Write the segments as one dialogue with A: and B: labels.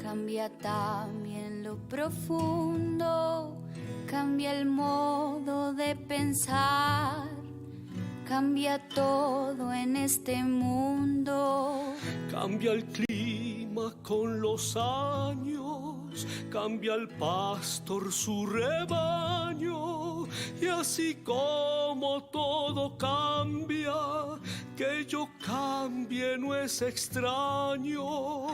A: cambia también lo profundo, cambia el modo de pensar, cambia todo en este mundo.
B: Cambia el clima con los años, cambia el pastor su rebaño, y así como todo cambia, que yo cambie no es extraño.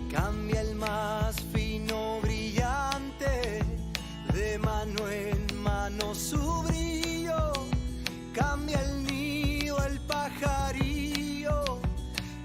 C: Cambia el más fino brillante, de mano en mano su brillo, cambia el nido, el pajarillo,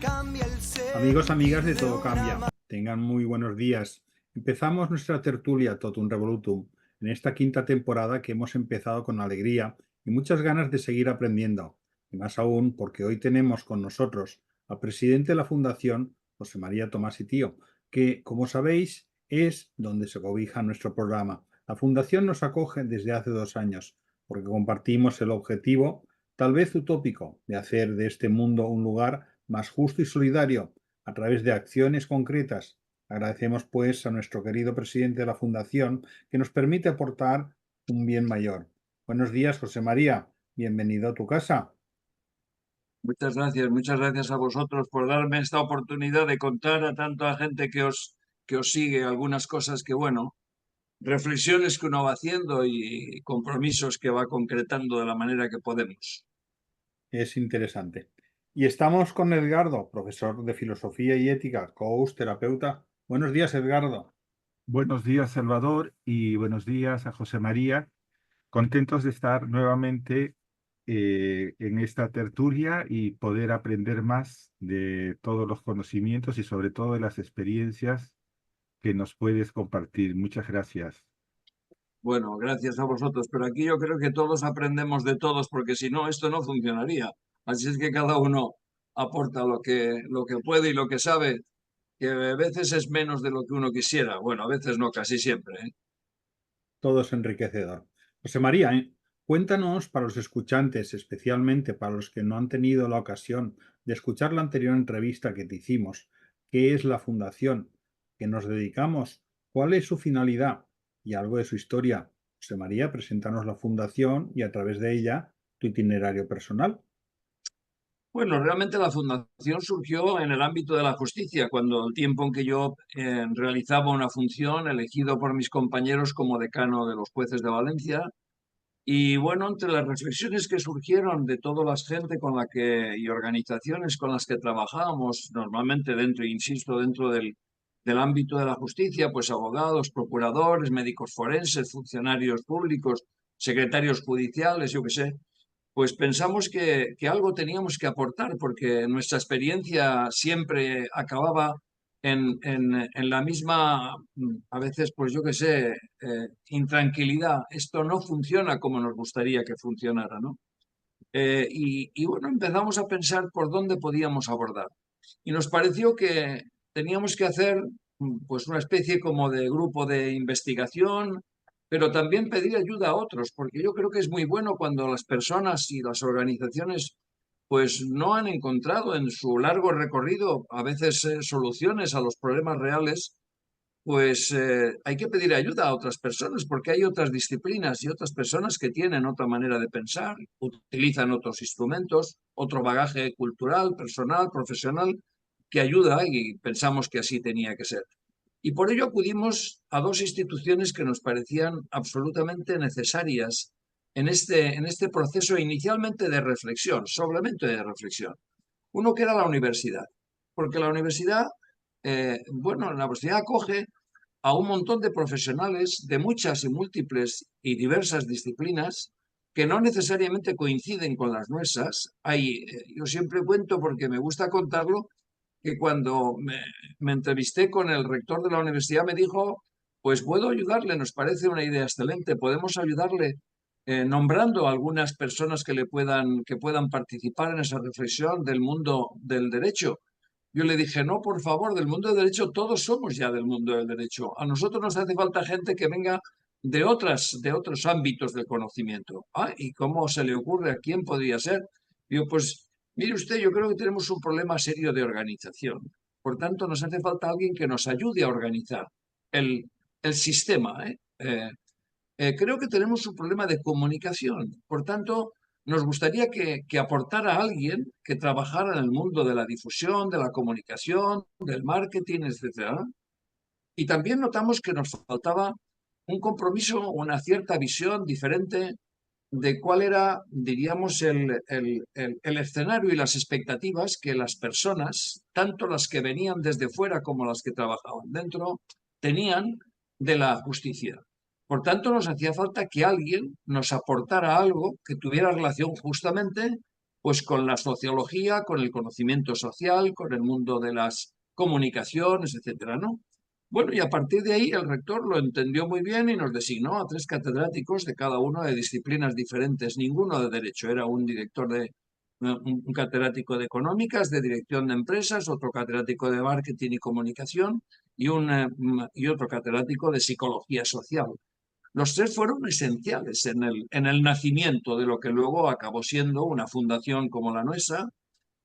C: cambia el ser.
D: Amigos, amigas de Todo Cambia, tengan muy buenos días. Empezamos nuestra tertulia Totum Revolutum en esta quinta temporada que hemos empezado con alegría y muchas ganas de seguir aprendiendo, y más aún porque hoy tenemos con nosotros al presidente de la Fundación, José María Tomás y Tío, que, como sabéis, es donde se cobija nuestro programa. La Fundación nos acoge desde hace 2 años, porque compartimos el objetivo, tal vez utópico, de hacer de este mundo un lugar más justo y solidario a través de acciones concretas. Agradecemos, pues, a nuestro querido presidente de la Fundación que nos permite aportar un bien mayor. Buenos días, José María. Bienvenido a tu casa.
E: Muchas gracias a vosotros por darme esta oportunidad de contar a tanta gente que os sigue algunas cosas que, bueno, reflexiones que uno va haciendo y compromisos que va concretando de la manera que podemos.
D: Es interesante. Y estamos con Edgardo, profesor de Filosofía y Ética, coach, terapeuta. Buenos días, Edgardo.
F: Buenos días, Salvador, y buenos días a José María. Contentos de estar nuevamente en esta tertulia y poder aprender más de todos los conocimientos y sobre todo de las experiencias que nos puedes compartir. Muchas gracias.
E: Bueno, gracias a vosotros, pero aquí yo creo que todos aprendemos de todos, porque si no, esto no funcionaría. Así es que cada uno aporta lo que puede y lo que sabe, que a veces es menos de lo que uno quisiera. Bueno, a veces no, casi siempre, ¿eh?
D: Todo es enriquecedor. José María, cuéntanos para los escuchantes, especialmente para los que no han tenido la ocasión de escuchar la anterior entrevista que te hicimos, qué es la Fundación, qué nos dedicamos, cuál es su finalidad y algo de su historia. José María, preséntanos la Fundación y a través de ella tu itinerario personal.
E: Bueno, realmente la fundación surgió en el ámbito de la justicia, cuando el tiempo en que yo realizaba una función elegido por mis compañeros como decano de los jueces de Valencia. Y bueno, entre las reflexiones que surgieron de toda la gente con la que y organizaciones con las que trabajábamos, normalmente dentro, insisto, dentro del ámbito de la justicia, pues abogados, procuradores, médicos forenses, funcionarios públicos, secretarios judiciales, yo qué sé, pues pensamos que algo teníamos que aportar, porque nuestra experiencia siempre acababa en la misma, a veces, pues yo qué sé, intranquilidad. Esto no funciona como nos gustaría que funcionara, ¿no? Y bueno, empezamos a pensar por dónde podíamos abordar. Y nos pareció que teníamos que hacer pues una especie como de grupo de investigación, pero también pedir ayuda a otros, porque yo creo que es muy bueno cuando las personas y las organizaciones pues no han encontrado en su largo recorrido a veces soluciones a los problemas reales, pues hay que pedir ayuda a otras personas, porque hay otras disciplinas y otras personas que tienen otra manera de pensar, utilizan otros instrumentos, otro bagaje cultural, personal, profesional, que ayuda, y pensamos que así tenía que ser. Y por ello acudimos a 2 instituciones que nos parecían absolutamente necesarias en este proceso inicialmente de reflexión, solamente de reflexión. Uno que era la universidad, porque la universidad, bueno, la universidad acoge a un montón de profesionales de muchas y múltiples y diversas disciplinas que no necesariamente coinciden con las nuestras. Yo siempre cuento, porque me gusta contarlo, que cuando me entrevisté con el rector de la universidad me dijo, pues puedo ayudarle, nos parece una idea excelente, podemos ayudarle nombrando a algunas personas que puedan participar en esa reflexión del mundo del derecho. Yo le dije, no, por favor, del mundo del derecho, todos somos ya del mundo del derecho. A nosotros nos hace falta gente que venga de otros ámbitos del conocimiento. Ah, ¿y cómo se le ocurre? ¿A quién podría ser? Digo, pues, mire usted, yo creo que tenemos un problema serio de organización. Por tanto, nos hace falta alguien que nos ayude a organizar el sistema, ¿eh? Creo que tenemos un problema de comunicación. Por tanto, nos gustaría que aportara a alguien que trabajara en el mundo de la difusión, de la comunicación, del marketing, etc. Y también notamos que nos faltaba un compromiso, una cierta visión diferente de cuál era, diríamos, el escenario y las expectativas que las personas, tanto las que venían desde fuera como las que trabajaban dentro, tenían de la justicia. Por tanto, nos hacía falta que alguien nos aportara algo que tuviera relación justamente pues, con la sociología, con el conocimiento social, con el mundo de las comunicaciones, etcétera, ¿no? Bueno, y a partir de ahí el rector lo entendió muy bien y nos designó a 3 catedráticos de cada uno de disciplinas diferentes, ninguno de derecho, era un un catedrático de económicas, de dirección de empresas, otro catedrático de marketing y comunicación y otro catedrático de psicología social. Los 3 fueron esenciales en el nacimiento de lo que luego acabó siendo una fundación como la nuestra,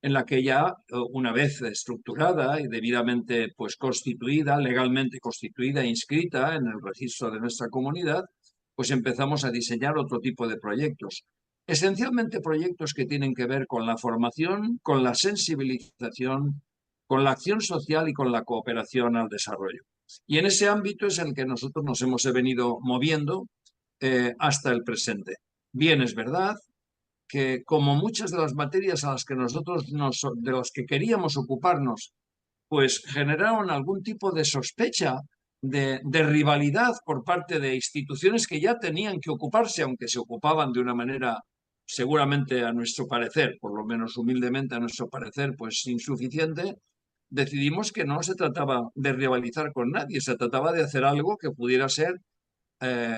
E: en la que ya, una vez estructurada y debidamente pues, constituida, legalmente constituida e inscrita en el registro de nuestra comunidad, pues empezamos a diseñar otro tipo de proyectos. Esencialmente proyectos que tienen que ver con la formación, con la sensibilización, con la acción social y con la cooperación al desarrollo. Y en ese ámbito es el que nosotros nos hemos venido moviendo hasta el presente. Bien, es verdad que como muchas de las materias a las que de las que queríamos ocuparnos, pues generaron algún tipo de sospecha, de rivalidad por parte de instituciones que ya tenían que ocuparse, aunque se ocupaban de una manera seguramente a nuestro parecer, por lo menos humildemente a nuestro parecer, pues insuficiente, decidimos que no se trataba de rivalizar con nadie, se trataba de hacer algo que pudiera ser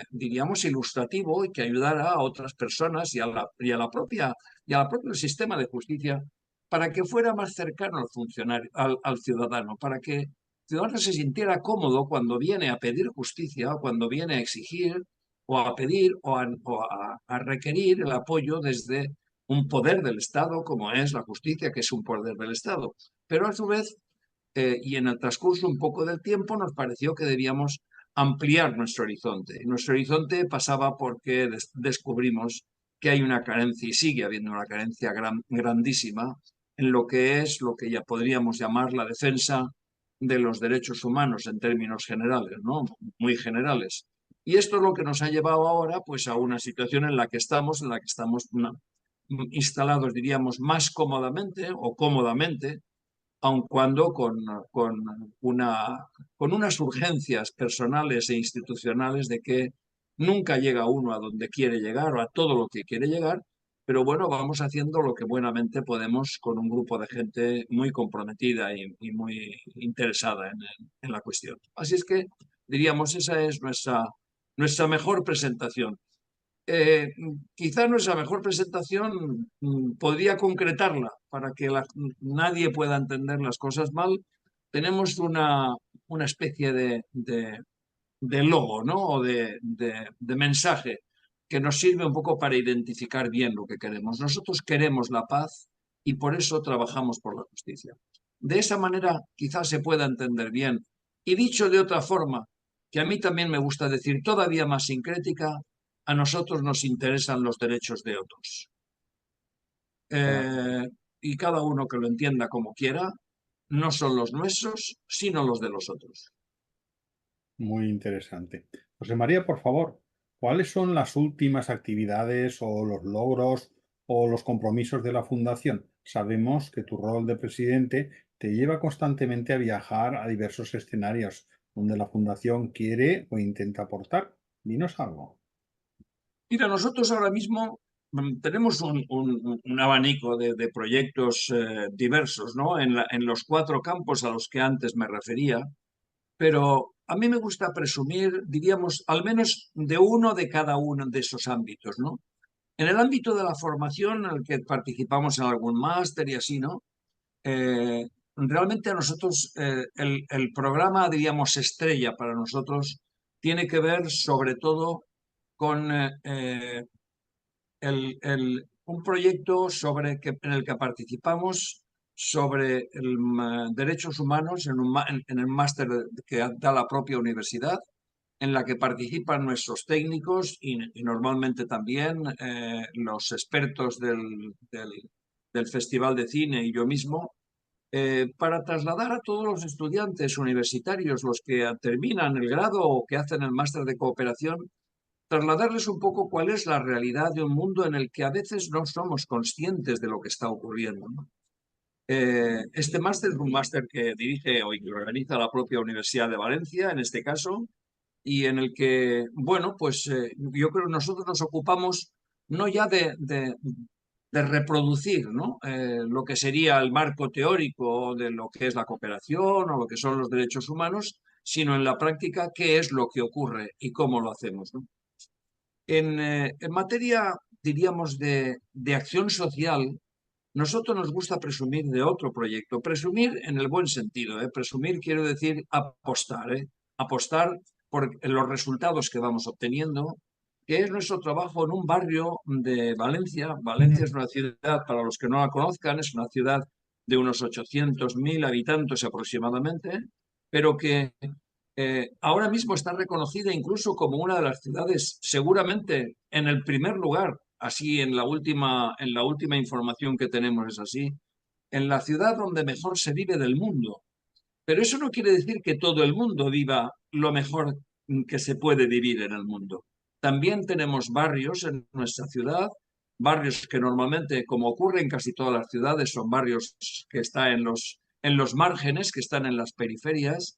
E: diríamos, ilustrativo y que ayudara a otras personas y a la propio sistema de justicia para que fuera más cercano al funcionario, al ciudadano, para que el ciudadano se sintiera cómodo cuando viene a pedir justicia, cuando viene a exigir o a pedir a requerir el apoyo desde un poder del Estado, como es la justicia, que es un poder del Estado. Pero a su vez, y en el transcurso un poco del tiempo, nos pareció que debíamos ampliar nuestro horizonte. Nuestro horizonte pasaba porque descubrimos que hay una carencia y sigue habiendo una carencia grandísima en lo que es lo que ya podríamos llamar la defensa de los derechos humanos en términos generales, ¿no? Muy generales. Y esto es lo que nos ha llevado ahora pues, a una situación en la que estamos instalados, diríamos, más cómodamente o cómodamente, aun cuando con unas urgencias personales e institucionales de que nunca llega uno a donde quiere llegar o a todo lo que quiere llegar, pero bueno, vamos haciendo lo que buenamente podemos con un grupo de gente muy comprometida y muy interesada en la cuestión. Así es que, diríamos, esa es nuestra mejor presentación. Quizá nuestra mejor presentación podría concretarla para que nadie pueda entender las cosas mal. Tenemos una especie de logo, ¿no? O de mensaje que nos sirve un poco para identificar bien lo que queremos. Nosotros queremos la paz y por eso trabajamos por la justicia. De esa manera quizás se pueda entender bien. Y dicho de otra forma, que a mí también me gusta decir todavía más sincrética, a nosotros nos interesan los derechos de otros. Y cada uno que lo entienda como quiera, no son los nuestros, sino los de los otros.
D: Muy interesante. José María, por favor, ¿cuáles son las últimas actividades o los logros o los compromisos de la Fundación? Sabemos que tu rol de presidente te lleva constantemente a viajar a diversos escenarios donde la Fundación quiere o intenta aportar. Dinos algo.
E: Mira, nosotros ahora mismo tenemos un abanico de proyectos diversos, ¿no? En los 4 campos a los que antes me refería, pero a mí me gusta presumir, diríamos, al menos de uno de cada uno de esos ámbitos, ¿no? En el ámbito de la formación, en el que participamos en algún máster y así, ¿no? realmente a nosotros el programa, diríamos, estrella para nosotros tiene que ver sobre todo con un proyecto en el que participamos sobre derechos humanos en el máster que da la propia universidad, en la que participan nuestros técnicos y normalmente también los expertos del Festival de Cine y yo mismo, para trasladar a todos los estudiantes universitarios, los que terminan el grado o que hacen el máster de cooperación, trasladarles un poco cuál es la realidad de un mundo en el que a veces no somos conscientes de lo que está ocurriendo, ¿no? Este máster es un máster que dirige o que organiza la propia Universidad de Valencia, en este caso, y en el que, bueno, pues yo creo que nosotros nos ocupamos no ya de reproducir, ¿no? Lo que sería el marco teórico de lo que es la cooperación o lo que son los derechos humanos, sino en la práctica qué es lo que ocurre y cómo lo hacemos, ¿no? En materia, diríamos, de acción social, nosotros nos gusta presumir de otro proyecto. Presumir en el buen sentido, ¿eh? Presumir quiero decir apostar, ¿eh? Apostar por los resultados que vamos obteniendo, que es nuestro trabajo en un barrio de Valencia. Valencia es una ciudad, para los que no la conozcan, es una ciudad de unos 800.000 habitantes aproximadamente, pero que ahora mismo está reconocida incluso como una de las ciudades, seguramente en el primer lugar, así en la última información que tenemos es así, en la ciudad donde mejor se vive del mundo. Pero eso no quiere decir que todo el mundo viva lo mejor que se puede vivir en el mundo. También tenemos barrios en nuestra ciudad, barrios que normalmente, como ocurre en casi todas las ciudades, son barrios que están en los márgenes, que están en las periferias,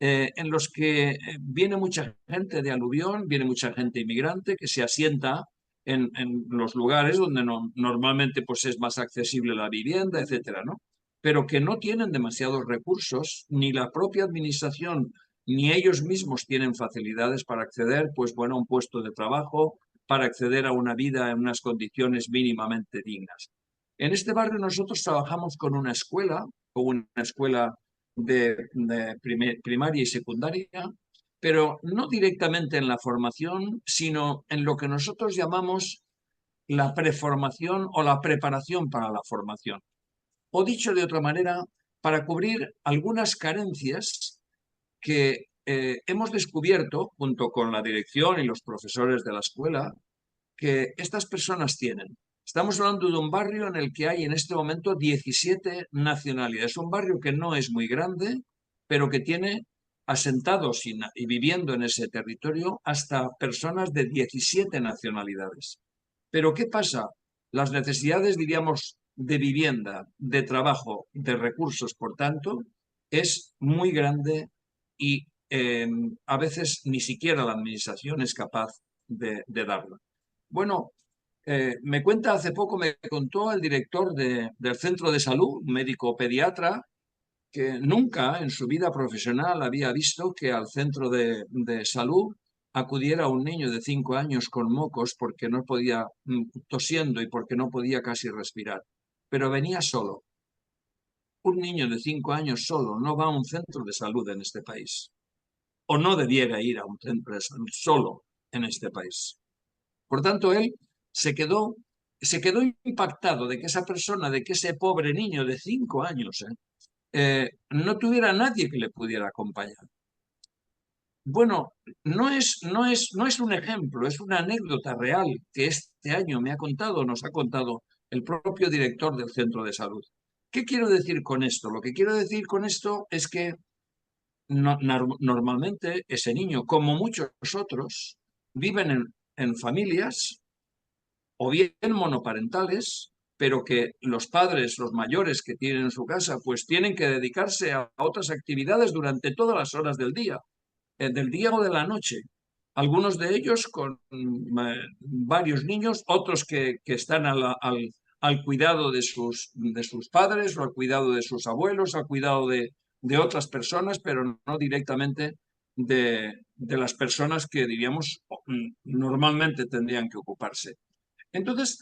E: en los que viene mucha gente de aluvión, viene mucha gente inmigrante que se asienta en los lugares donde normalmente pues, es más accesible la vivienda, etcétera, ¿no? Pero que no tienen demasiados recursos, ni la propia administración ni ellos mismos tienen facilidades para acceder, pues bueno, a un puesto de trabajo, para acceder a una vida en unas condiciones mínimamente dignas. En este barrio nosotros trabajamos con una escuela de primaria y secundaria, pero no directamente en la formación, sino en lo que nosotros llamamos la preformación o la preparación para la formación. O dicho de otra manera, para cubrir algunas carencias que hemos descubierto, junto con la dirección y los profesores de la escuela, que estas personas tienen. Estamos hablando de un barrio en el que hay en este momento 17 nacionalidades. Un barrio que no es muy grande, pero que tiene asentados y viviendo en ese territorio hasta personas de 17 nacionalidades. Pero ¿qué pasa? Las necesidades, diríamos, de vivienda, de trabajo, de recursos, por tanto, es muy grande y a veces ni siquiera la administración es capaz de darlo. Bueno, me contó el director del centro de salud, un médico pediatra, que nunca en su vida profesional había visto que al centro de salud acudiera un niño de 5 años con mocos porque no podía, tosiendo y porque no podía casi respirar. Pero venía solo. Un niño de 5 años solo no va a un centro de salud en este país. O no debiera ir a un centro de salud solo en este país. Por tanto, él se quedó impactado de que esa persona, de que ese pobre niño de 5 años, no tuviera nadie que le pudiera acompañar. Bueno, no es un ejemplo, es una anécdota real que este año nos ha contado el propio director del centro de salud. ¿Qué quiero decir con esto? Lo que quiero decir con esto es que normalmente ese niño, como muchos otros, viven en familias o bien monoparentales, pero que los padres, los mayores que tienen en su casa, pues tienen que dedicarse a otras actividades durante todas las horas del día o de la noche. Algunos de ellos con varios niños, otros que están al cuidado de sus padres o al cuidado de sus abuelos, al cuidado de otras personas, pero no directamente de las personas que, diríamos, normalmente tendrían que ocuparse. Entonces,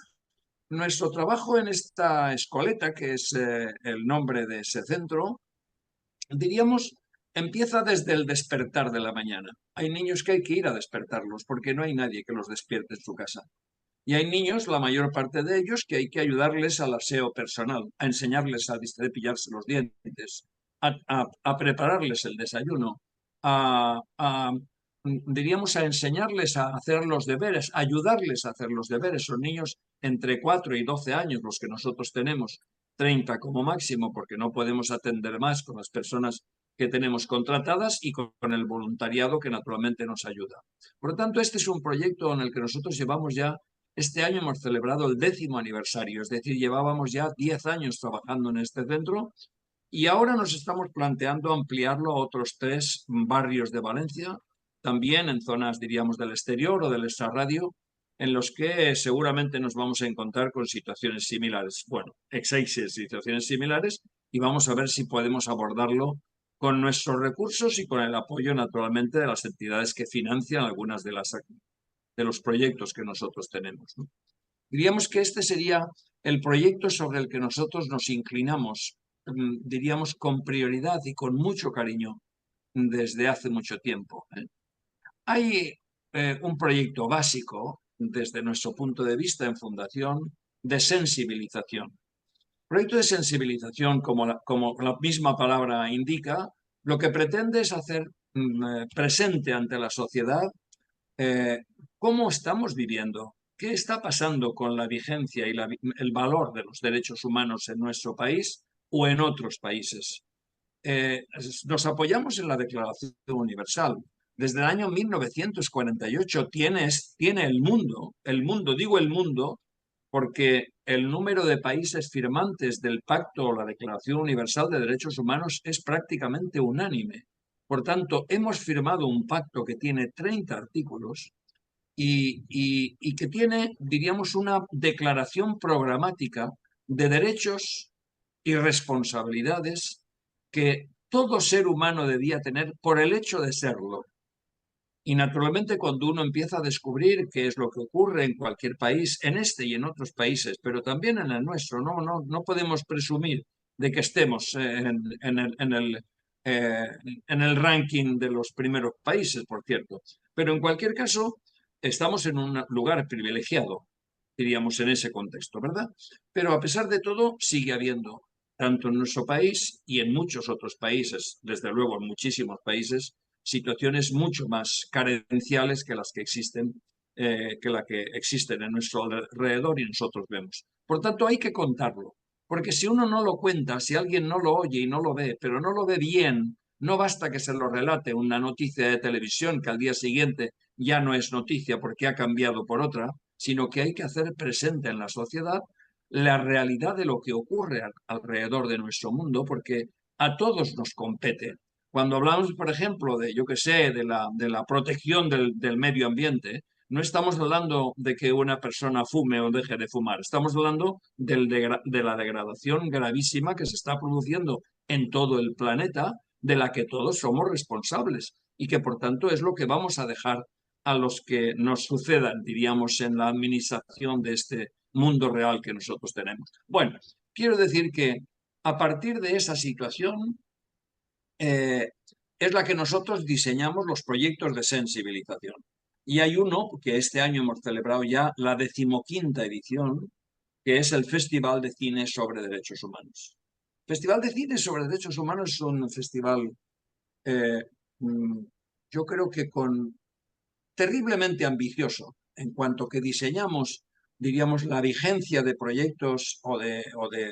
E: nuestro trabajo en esta escoleta, que es el nombre de ese centro, diríamos, empieza desde el despertar de la mañana. Hay niños que hay que ir a despertarlos porque no hay nadie que los despierte en su casa. Y hay niños, la mayor parte de ellos, que hay que ayudarles al aseo personal, a enseñarles a cepillarse los dientes, a prepararles el desayuno, diríamos, a enseñarles a hacer los deberes, ayudarles a hacer los deberes. Son niños entre 4 y 12 años los que nosotros tenemos, 30 como máximo, porque no podemos atender más con las personas que tenemos contratadas y con el voluntariado que naturalmente nos ayuda. Por lo tanto, este es un proyecto en el que nosotros llevamos ya, este año hemos celebrado el 10º aniversario, es decir, llevábamos ya 10 años trabajando en este centro y ahora nos estamos planteando ampliarlo a otros 3 barrios de Valencia, también en zonas, diríamos, del exterior o del extrarradio, en los que seguramente nos vamos a encontrar con situaciones similares. Bueno, existen situaciones similares y vamos a ver si podemos abordarlo con nuestros recursos y con el apoyo, naturalmente, de las entidades que financian algunas de los proyectos que nosotros tenemos, ¿no? Diríamos que este sería el proyecto sobre el que nosotros nos inclinamos, diríamos, con prioridad y con mucho cariño desde hace mucho tiempo. Hay un proyecto básico, desde nuestro punto de vista en Fundación, de sensibilización. El proyecto de sensibilización, como la misma palabra indica, lo que pretende es hacer presente ante la sociedad cómo estamos viviendo, qué está pasando con la vigencia y el valor de los derechos humanos en nuestro país o en otros países. Nos apoyamos en la Declaración Universal. Desde el año 1948 tiene el mundo, digo el mundo, porque el número de países firmantes del Pacto o la Declaración Universal de Derechos Humanos es prácticamente unánime. Por tanto, hemos firmado un pacto que tiene 30 artículos y que tiene, diríamos, una declaración programática de derechos y responsabilidades que todo ser humano debía tener por el hecho de serlo. Y naturalmente cuando uno empieza a descubrir qué es lo que ocurre en cualquier país, en este y en otros países, pero también en el nuestro, no podemos presumir de que estemos en el ranking de los primeros países, por cierto. Pero en cualquier caso, estamos en un lugar privilegiado, diríamos, en ese contexto, ¿verdad? Pero a pesar de todo, sigue habiendo, tanto en nuestro país y en muchos otros países, desde luego en muchísimos países, situaciones mucho más carenciales que las que existen, en nuestro alrededor y nosotros vemos. Por tanto, hay que contarlo, porque si uno no lo cuenta, si alguien no lo oye y no lo ve, pero no lo ve bien, no basta que se lo relate una noticia de televisión que al día siguiente ya no es noticia porque ha cambiado por otra, sino que hay que hacer presente en la sociedad la realidad de lo que ocurre alrededor de nuestro mundo, porque a todos nos compete. Cuando hablamos, por ejemplo, de la protección del medio ambiente, no estamos hablando de que una persona fume o deje de fumar, estamos hablando de la degradación gravísima que se está produciendo en todo el planeta, de la que todos somos responsables y que por tanto es lo que vamos a dejar a los que nos sucedan, diríamos, en la administración de este mundo real que nosotros tenemos. Bueno, quiero decir que a partir de esa situación es la que nosotros diseñamos los proyectos de sensibilización. Y hay uno que este año hemos celebrado ya la 15ª edición, que es el Festival de Cine sobre Derechos Humanos. El Festival de Cine sobre Derechos Humanos es un festival, yo creo que terriblemente ambicioso, en cuanto que diseñamos, diríamos, la vigencia de proyectos o de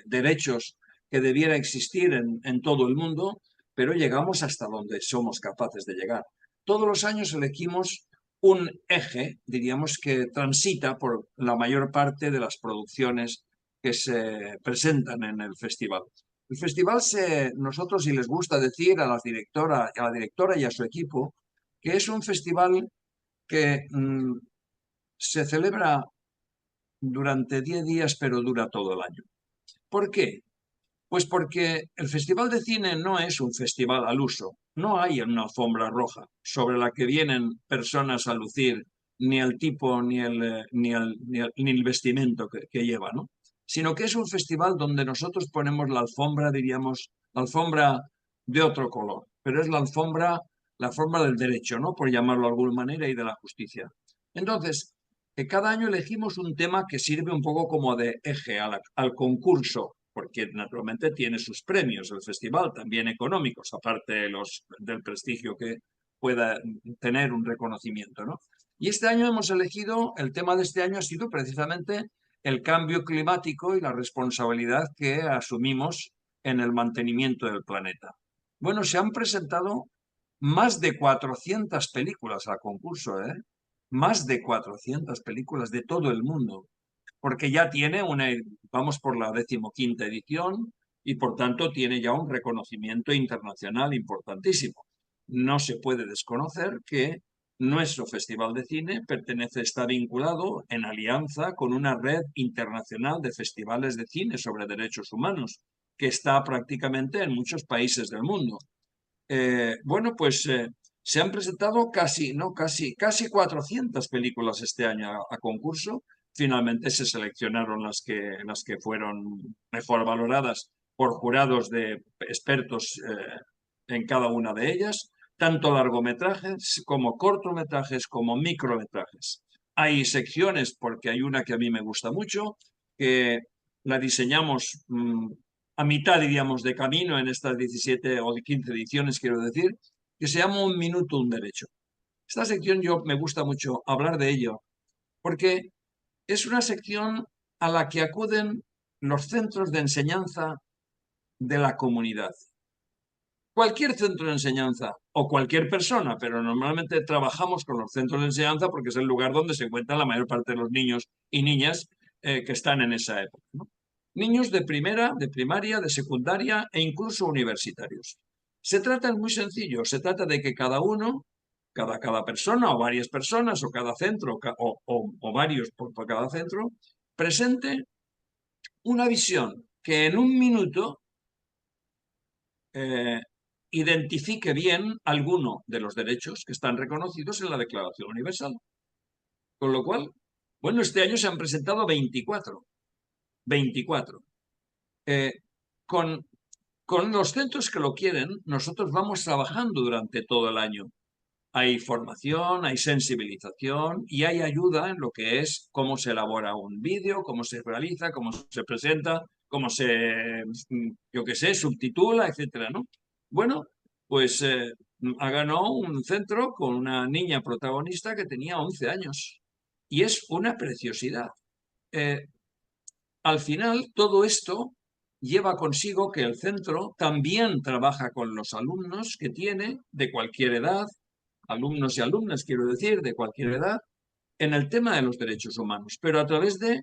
E: derechos que debiera existir en todo el mundo, pero llegamos hasta donde somos capaces de llegar. Todos los años elegimos un eje, diríamos, que transita por la mayor parte de las producciones que se presentan en el festival. El festival, nosotros, si les gusta decir a la directora y a su equipo, que es un festival que se celebra durante 10 días, pero dura todo el año. ¿Por qué? Pues porque el Festival de Cine no es un festival al uso. No hay una alfombra roja sobre la que vienen personas a lucir ni el tipo, ni el vestimento que lleva, ¿no? Sino que es un festival donde nosotros ponemos la alfombra, diríamos, la alfombra de otro color, pero es la alfombra del derecho, ¿no? Por llamarlo de alguna manera, y de la justicia. Entonces, cada año elegimos un tema que sirve un poco como de eje al concurso, porque naturalmente tiene sus premios el festival, también económicos, aparte del prestigio que pueda tener un reconocimiento, ¿no? Y este año hemos elegido, el tema de este año ha sido precisamente el cambio climático y la responsabilidad que asumimos en el mantenimiento del planeta. Bueno, se han presentado más de 400 películas al concurso, ¿eh? Más de 400 películas de todo el mundo, porque ya tiene vamos por la 15ª edición y por tanto tiene ya un reconocimiento internacional importantísimo. No se puede desconocer que nuestro Festival de Cine está vinculado en alianza con una red internacional de festivales de cine sobre derechos humanos, que está prácticamente en muchos países del mundo. Bueno, pues se han presentado casi 400 películas este año a concurso. Finalmente se seleccionaron las que fueron mejor valoradas por jurados de expertos en cada una de ellas, tanto largometrajes como cortometrajes como micrometrajes. Hay secciones, porque hay una que a mí me gusta mucho, que la diseñamos a mitad, diríamos, de camino en estas 17 o 15 ediciones, quiero decir, que se llama Un minuto, un derecho. Esta sección me gusta mucho hablar de ello, porque es una sección a la que acuden los centros de enseñanza de la comunidad. Cualquier centro de enseñanza o cualquier persona, pero normalmente trabajamos con los centros de enseñanza porque es el lugar donde se encuentran la mayor parte de los niños y niñas que están en esa época, ¿no? Niños de primera, de primaria, de secundaria e incluso universitarios. Se trata, es muy sencillo, se trata de que cada uno, cada persona o varias personas o cada centro o varios por cada centro, presente una visión que en un minuto identifique bien alguno de los derechos que están reconocidos en la Declaración Universal. Con lo cual, bueno, este año se han presentado 24. Con los centros que lo quieren, nosotros vamos trabajando durante todo el año. Hay formación, hay sensibilización y hay ayuda en lo que es cómo se elabora un vídeo, cómo se realiza, cómo se presenta, cómo se, yo qué sé, subtitula, etcétera, ¿no? Bueno, pues ganó un centro con una niña protagonista que tenía 11 años y es una preciosidad. Al final, todo esto lleva consigo que el centro también trabaja con los alumnos que tiene de cualquier edad, alumnos y alumnas, quiero decir, de cualquier edad, en el tema de los derechos humanos, pero a través de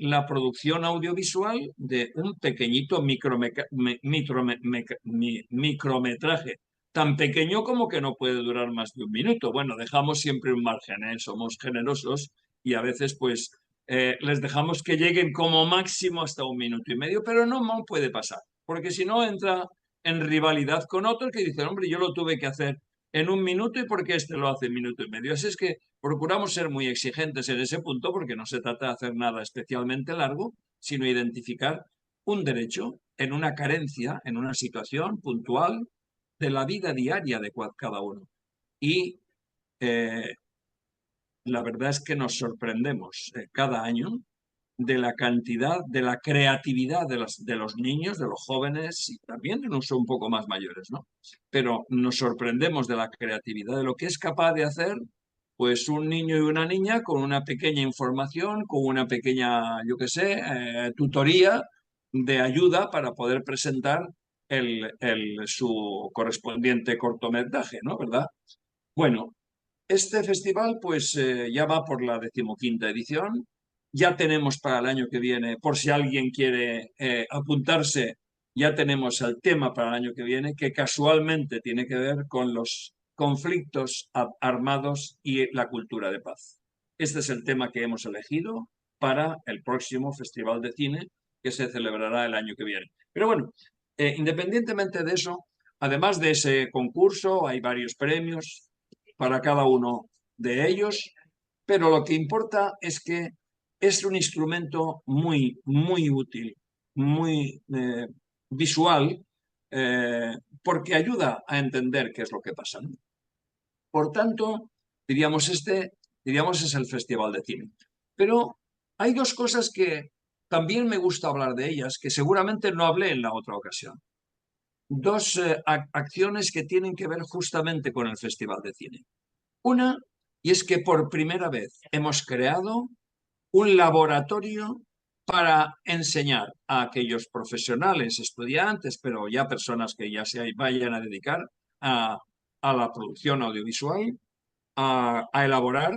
E: la producción audiovisual de un pequeñito micrometraje, tan pequeño como que no puede durar más de un minuto. Bueno, dejamos siempre un margen, somos generosos y a veces pues les dejamos que lleguen como máximo hasta 1 minuto y medio, pero no puede pasar, porque si no entra en rivalidad con otros que dicen, hombre, yo lo tuve que hacer en 1 minuto y por qué este lo hace en 1 minuto y medio. Así es que procuramos ser muy exigentes en ese punto porque no se trata de hacer nada especialmente largo, sino identificar un derecho en una carencia, en una situación puntual de la vida diaria de cada uno. Y la verdad es que nos sorprendemos cada año de la cantidad, de la creatividad de los niños, de los jóvenes y también de un poco más mayores, ¿no? Pero nos sorprendemos de la creatividad, de lo que es capaz de hacer pues un niño y una niña con una pequeña información, con una pequeña, yo qué sé, tutoría de ayuda para poder presentar su correspondiente cortometraje, ¿no? ¿Verdad? Bueno, este festival pues ya va por la 15ª edición. Ya tenemos para el año que viene, por si alguien quiere apuntarse, ya tenemos el tema para el año que viene, que casualmente tiene que ver con los conflictos armados y la cultura de paz. Este es el tema que hemos elegido para el próximo Festival de Cine que se celebrará el año que viene. Pero bueno, independientemente de eso, además de ese concurso, hay varios premios para cada uno de ellos pero lo que importa es que es un instrumento muy, muy útil, muy visual, porque ayuda a entender qué es lo que pasa, ¿no? Por tanto, diríamos, es el Festival de Cine. Pero hay dos cosas que también me gusta hablar de ellas, que seguramente no hablé en la otra ocasión. Dos acciones que tienen que ver justamente con el Festival de Cine. Una, y es que por primera vez hemos creado un laboratorio para enseñar a aquellos profesionales, estudiantes, pero ya personas que ya se vayan a dedicar a la producción audiovisual, a elaborar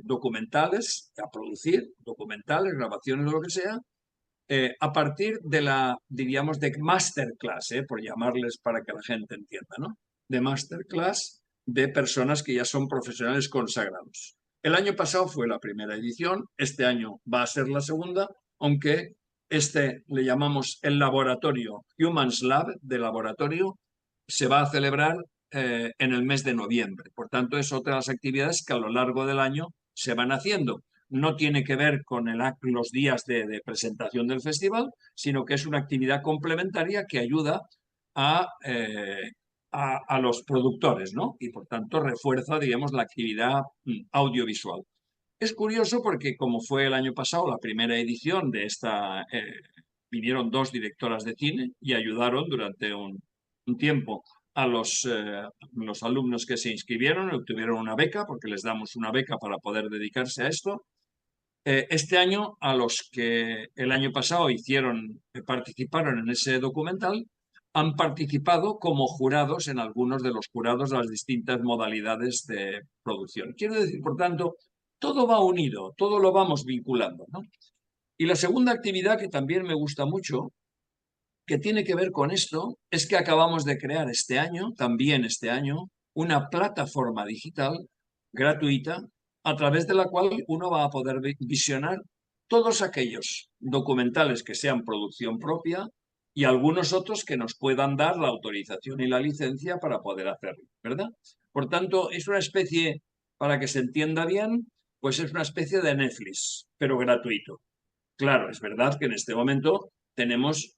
E: documentales, a producir documentales, grabaciones o lo que sea, a partir de la, diríamos, de masterclass, por llamarles para que la gente entienda, ¿no? De masterclass de personas que ya son profesionales consagrados. El año pasado fue la primera edición, este año va a ser la segunda, aunque le llamamos el laboratorio Humans Lab de laboratorio, se va a celebrar en el mes de noviembre. Por tanto, es otra de las actividades que a lo largo del año se van haciendo. No tiene que ver con los días de presentación del festival, sino que es una actividad complementaria que ayuda a los productores, ¿no? Y por tanto refuerza, digamos, la actividad audiovisual. Es curioso porque como fue el año pasado la primera edición de esta, vinieron 2 directoras de cine y ayudaron durante un tiempo a los alumnos que se inscribieron, obtuvieron una beca, porque les damos una beca para poder dedicarse a esto. Este año, a los que el año pasado participaron en ese documental, han participado como jurados en algunos de los jurados de las distintas modalidades de producción. Quiero decir, por tanto, todo va unido, todo lo vamos vinculando, ¿no? Y la segunda actividad que también me gusta mucho, que tiene que ver con esto, es que acabamos de crear también este año, una plataforma digital gratuita a través de la cual uno va a poder visionar todos aquellos documentales que sean producción propia y algunos otros que nos puedan dar la autorización y la licencia para poder hacerlo, ¿verdad? Por tanto, es una especie, para que se entienda bien, pues es una especie de Netflix, pero gratuito. Claro, es verdad que en este momento tenemos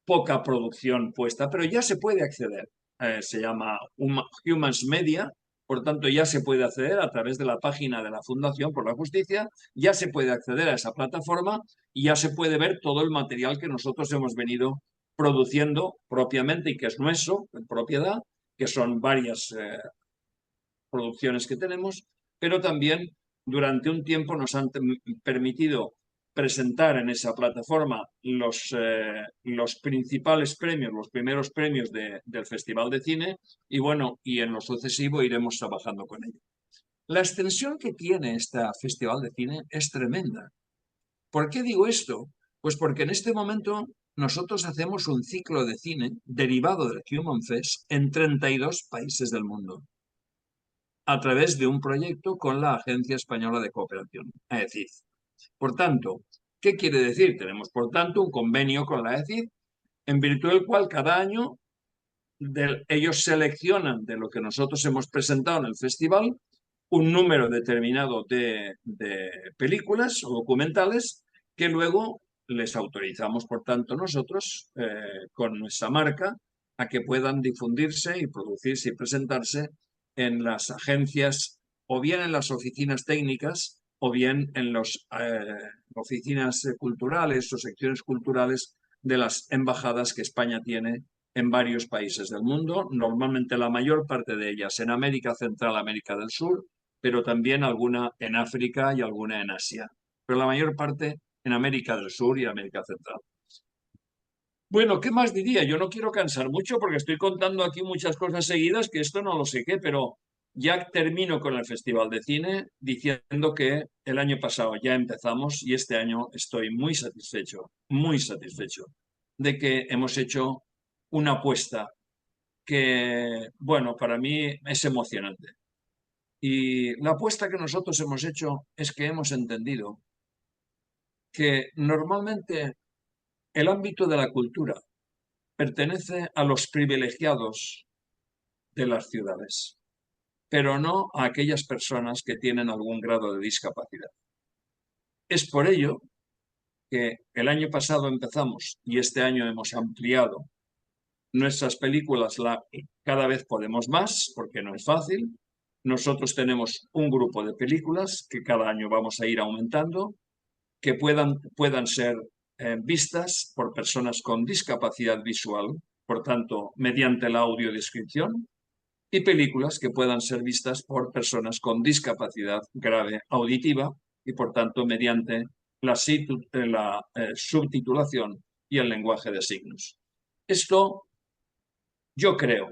E: poca producción puesta, pero ya se puede acceder. Se llama Humans Media, por tanto ya se puede acceder a través de la página de la Fundación por la Justicia, ya se puede acceder a esa plataforma y ya se puede ver todo el material que nosotros hemos venido produciendo propiamente y que es nuestro, en propiedad, que son varias producciones que tenemos, pero también durante un tiempo nos han permitido presentar en esa plataforma los principales premios, los primeros premios del Festival de Cine y bueno, y en lo sucesivo iremos trabajando con ello. La extensión que tiene este Festival de Cine es tremenda. ¿Por qué digo esto? Pues porque en este momento nosotros hacemos un ciclo de cine derivado del Human Fest en 32 países del mundo a través de un proyecto con la Agencia Española de Cooperación, AECID. Por tanto, ¿qué quiere decir? Tenemos, por tanto, un convenio con la AECID, en virtud del cual cada año ellos seleccionan de lo que nosotros hemos presentado en el festival un número determinado de películas o documentales que luego les autorizamos, por tanto, nosotros, con nuestra marca, a que puedan difundirse y producirse y presentarse en las agencias o bien en las oficinas técnicas o bien en las oficinas culturales o secciones culturales de las embajadas que España tiene en varios países del mundo, normalmente la mayor parte de ellas en América Central, América del Sur, pero también alguna en África y alguna en Asia, pero la mayor parte en América del Sur y América Central. Bueno, ¿qué más diría? Yo no quiero cansar mucho porque estoy contando aquí muchas cosas seguidas que esto no lo sé qué, pero ya termino con el Festival de Cine diciendo que el año pasado ya empezamos y este año estoy muy satisfecho de que hemos hecho una apuesta que, bueno, para mí es emocionante. Y la apuesta que nosotros hemos hecho es que hemos entendido que normalmente el ámbito de la cultura pertenece a los privilegiados de las ciudades. pero no a aquellas personas que tienen algún grado de discapacidad. Es por ello que el año pasado empezamos y este año hemos ampliado nuestras películas, cada vez podemos más, porque no es fácil. Nosotros tenemos un grupo de películas que cada año vamos a ir aumentando, que puedan ser vistas por personas con discapacidad visual, por tanto, mediante la audiodescripción, y películas que puedan ser vistas por personas con discapacidad grave auditiva y, por tanto, mediante la subtitulación y el lenguaje de signos. Yo creo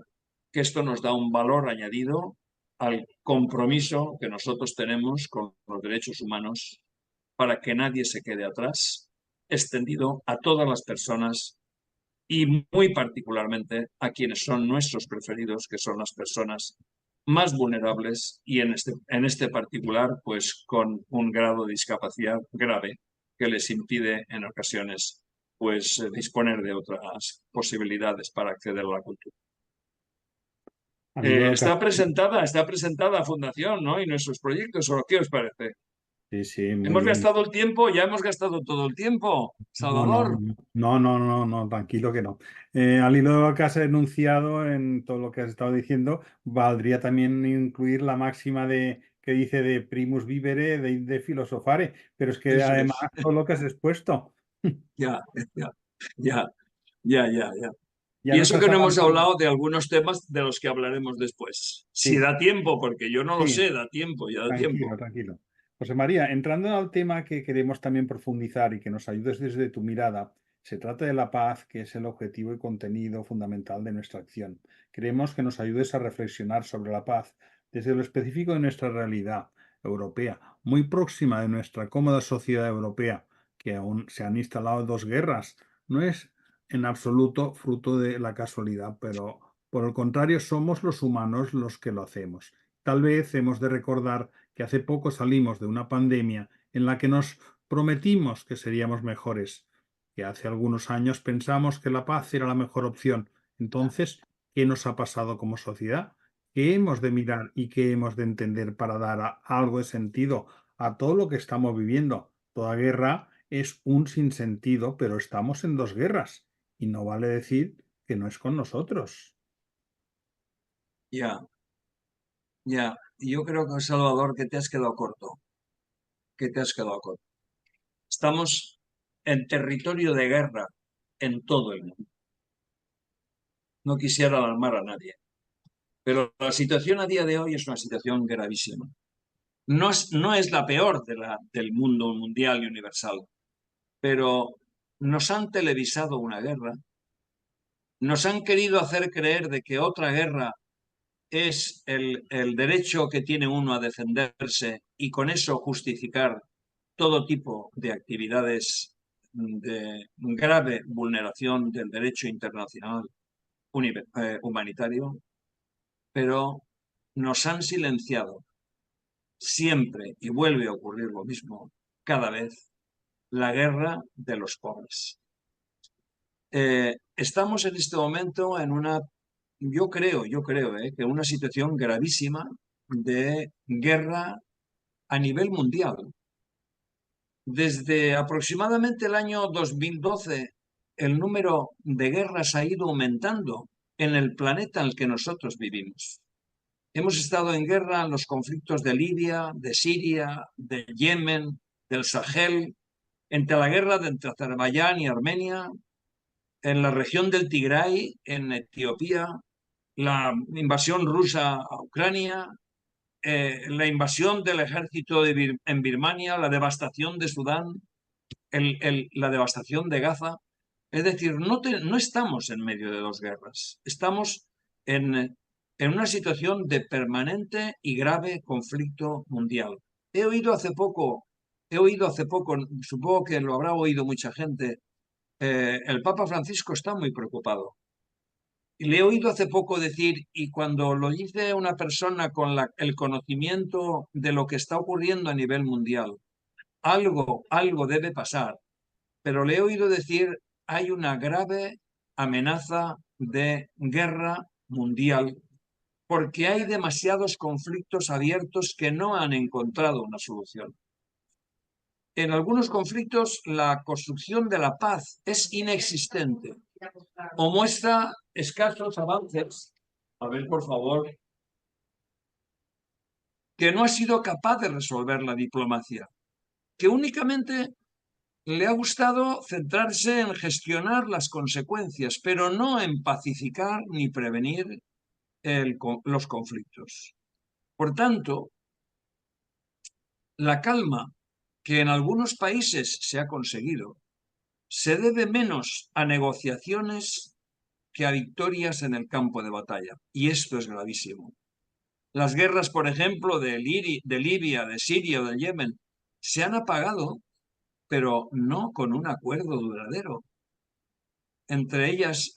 E: que esto nos da un valor añadido al compromiso que nosotros tenemos con los derechos humanos para que nadie se quede atrás, extendido a todas las personas y muy particularmente a quienes son nuestros preferidos, que son las personas más vulnerables y en este particular, pues con un grado de discapacidad grave que les impide en ocasiones pues disponer de otras posibilidades para acceder a la cultura. Está presentada Fundación, ¿no? Y nuestros proyectos, ¿o qué os parece?
D: Sí, sí, muy
E: Hemos
D: bien.
E: gastado el tiempo, ya hemos gastado todo el tiempo,
D: No, no,
E: Salvador.
D: no, tranquilo que no. Al hilo de lo que has enunciado en todo lo que has estado diciendo, valdría también incluir la máxima que dice de primus vivere, de filosofare, pero es que
E: Eso
D: además
E: es.
D: todo lo que has expuesto,
E: Ya, ya, ya, ya.
D: ya
E: Y
D: nos
E: eso
D: has
E: que no hemos
D: avanzado.
E: hablado de algunos temas de los que hablaremos después. Si
D: Sí,
E: da tiempo, porque yo no lo
D: sí.
E: sé, da tiempo, ya da tiempo.
D: Tranquilo, tranquilo. José María, entrando al tema que queremos también profundizar y que nos ayudes desde tu mirada, se trata de la paz, que es el objetivo y contenido fundamental de nuestra acción. Queremos que nos ayudes a reflexionar sobre la paz desde lo específico de nuestra realidad europea, muy próxima de nuestra cómoda sociedad europea, que aún se han instalado dos guerras. No es en absoluto fruto de la casualidad, pero por el contrario somos los humanos los que lo hacemos. Tal vez hemos de recordar que hace poco salimos de una pandemia en la que nos prometimos que seríamos mejores, que hace algunos años pensamos que la paz era la mejor opción. Entonces, ¿qué nos ha pasado como sociedad? ¿Qué hemos de mirar y qué hemos de entender para dar algo de sentido a todo lo que estamos viviendo? Toda guerra es un sinsentido, pero estamos en dos guerras y no vale decir que no es con nosotros.
E: Ya, ya. Yo creo que, Salvador, que te has quedado corto. Que te has quedado corto. Estamos en territorio de guerra en todo el mundo. No quisiera alarmar a nadie, pero la situación a día de hoy es una situación gravísima. No es la peor del mundo mundial y universal, pero nos han televisado una guerra, nos han querido hacer creer de que otra guerra es el derecho que tiene uno a defenderse y con eso justificar todo tipo de actividades de grave vulneración del derecho internacional humanitario, pero nos han silenciado siempre, y vuelve a ocurrir lo mismo cada vez, la guerra de los pobres. Estamos en este momento en yo creo, que una situación gravísima de guerra a nivel mundial. Desde aproximadamente el año 2012, el número de guerras ha ido aumentando en el planeta en el que nosotros vivimos. Hemos estado en guerra en los conflictos de Libia, de Siria, de Yemen, del Sahel, entre la guerra entre Azerbaiyán y Armenia, en la región del Tigray, en Etiopía, la invasión rusa a Ucrania, la invasión del ejército en Birmania, la devastación de Sudán, la devastación de Gaza. Es decir, no estamos en medio de dos guerras, estamos en una situación de permanente y grave conflicto mundial. He oído hace poco, supongo que lo habrá oído mucha gente, el Papa Francisco está muy preocupado. Y le he oído hace poco decir, y cuando lo dice una persona con el conocimiento de lo que está ocurriendo a nivel mundial, algo debe pasar, pero le he oído decir, hay una grave amenaza de guerra mundial porque hay demasiados conflictos abiertos que no han encontrado una solución. En algunos conflictos la construcción de la paz es inexistente o muestra escasos avances. A ver, por favor. Que no ha sido capaz de resolver la diplomacia, que únicamente le ha gustado centrarse en gestionar las consecuencias, pero no en pacificar ni prevenir los conflictos. Por tanto, la calma que en algunos países se ha conseguido se debe menos a negociaciones que a victorias en el campo de batalla. Y esto es gravísimo. Las guerras, por ejemplo, de Libia, de Siria o de Yemen, se han apagado, pero no con un acuerdo duradero. Entre ellas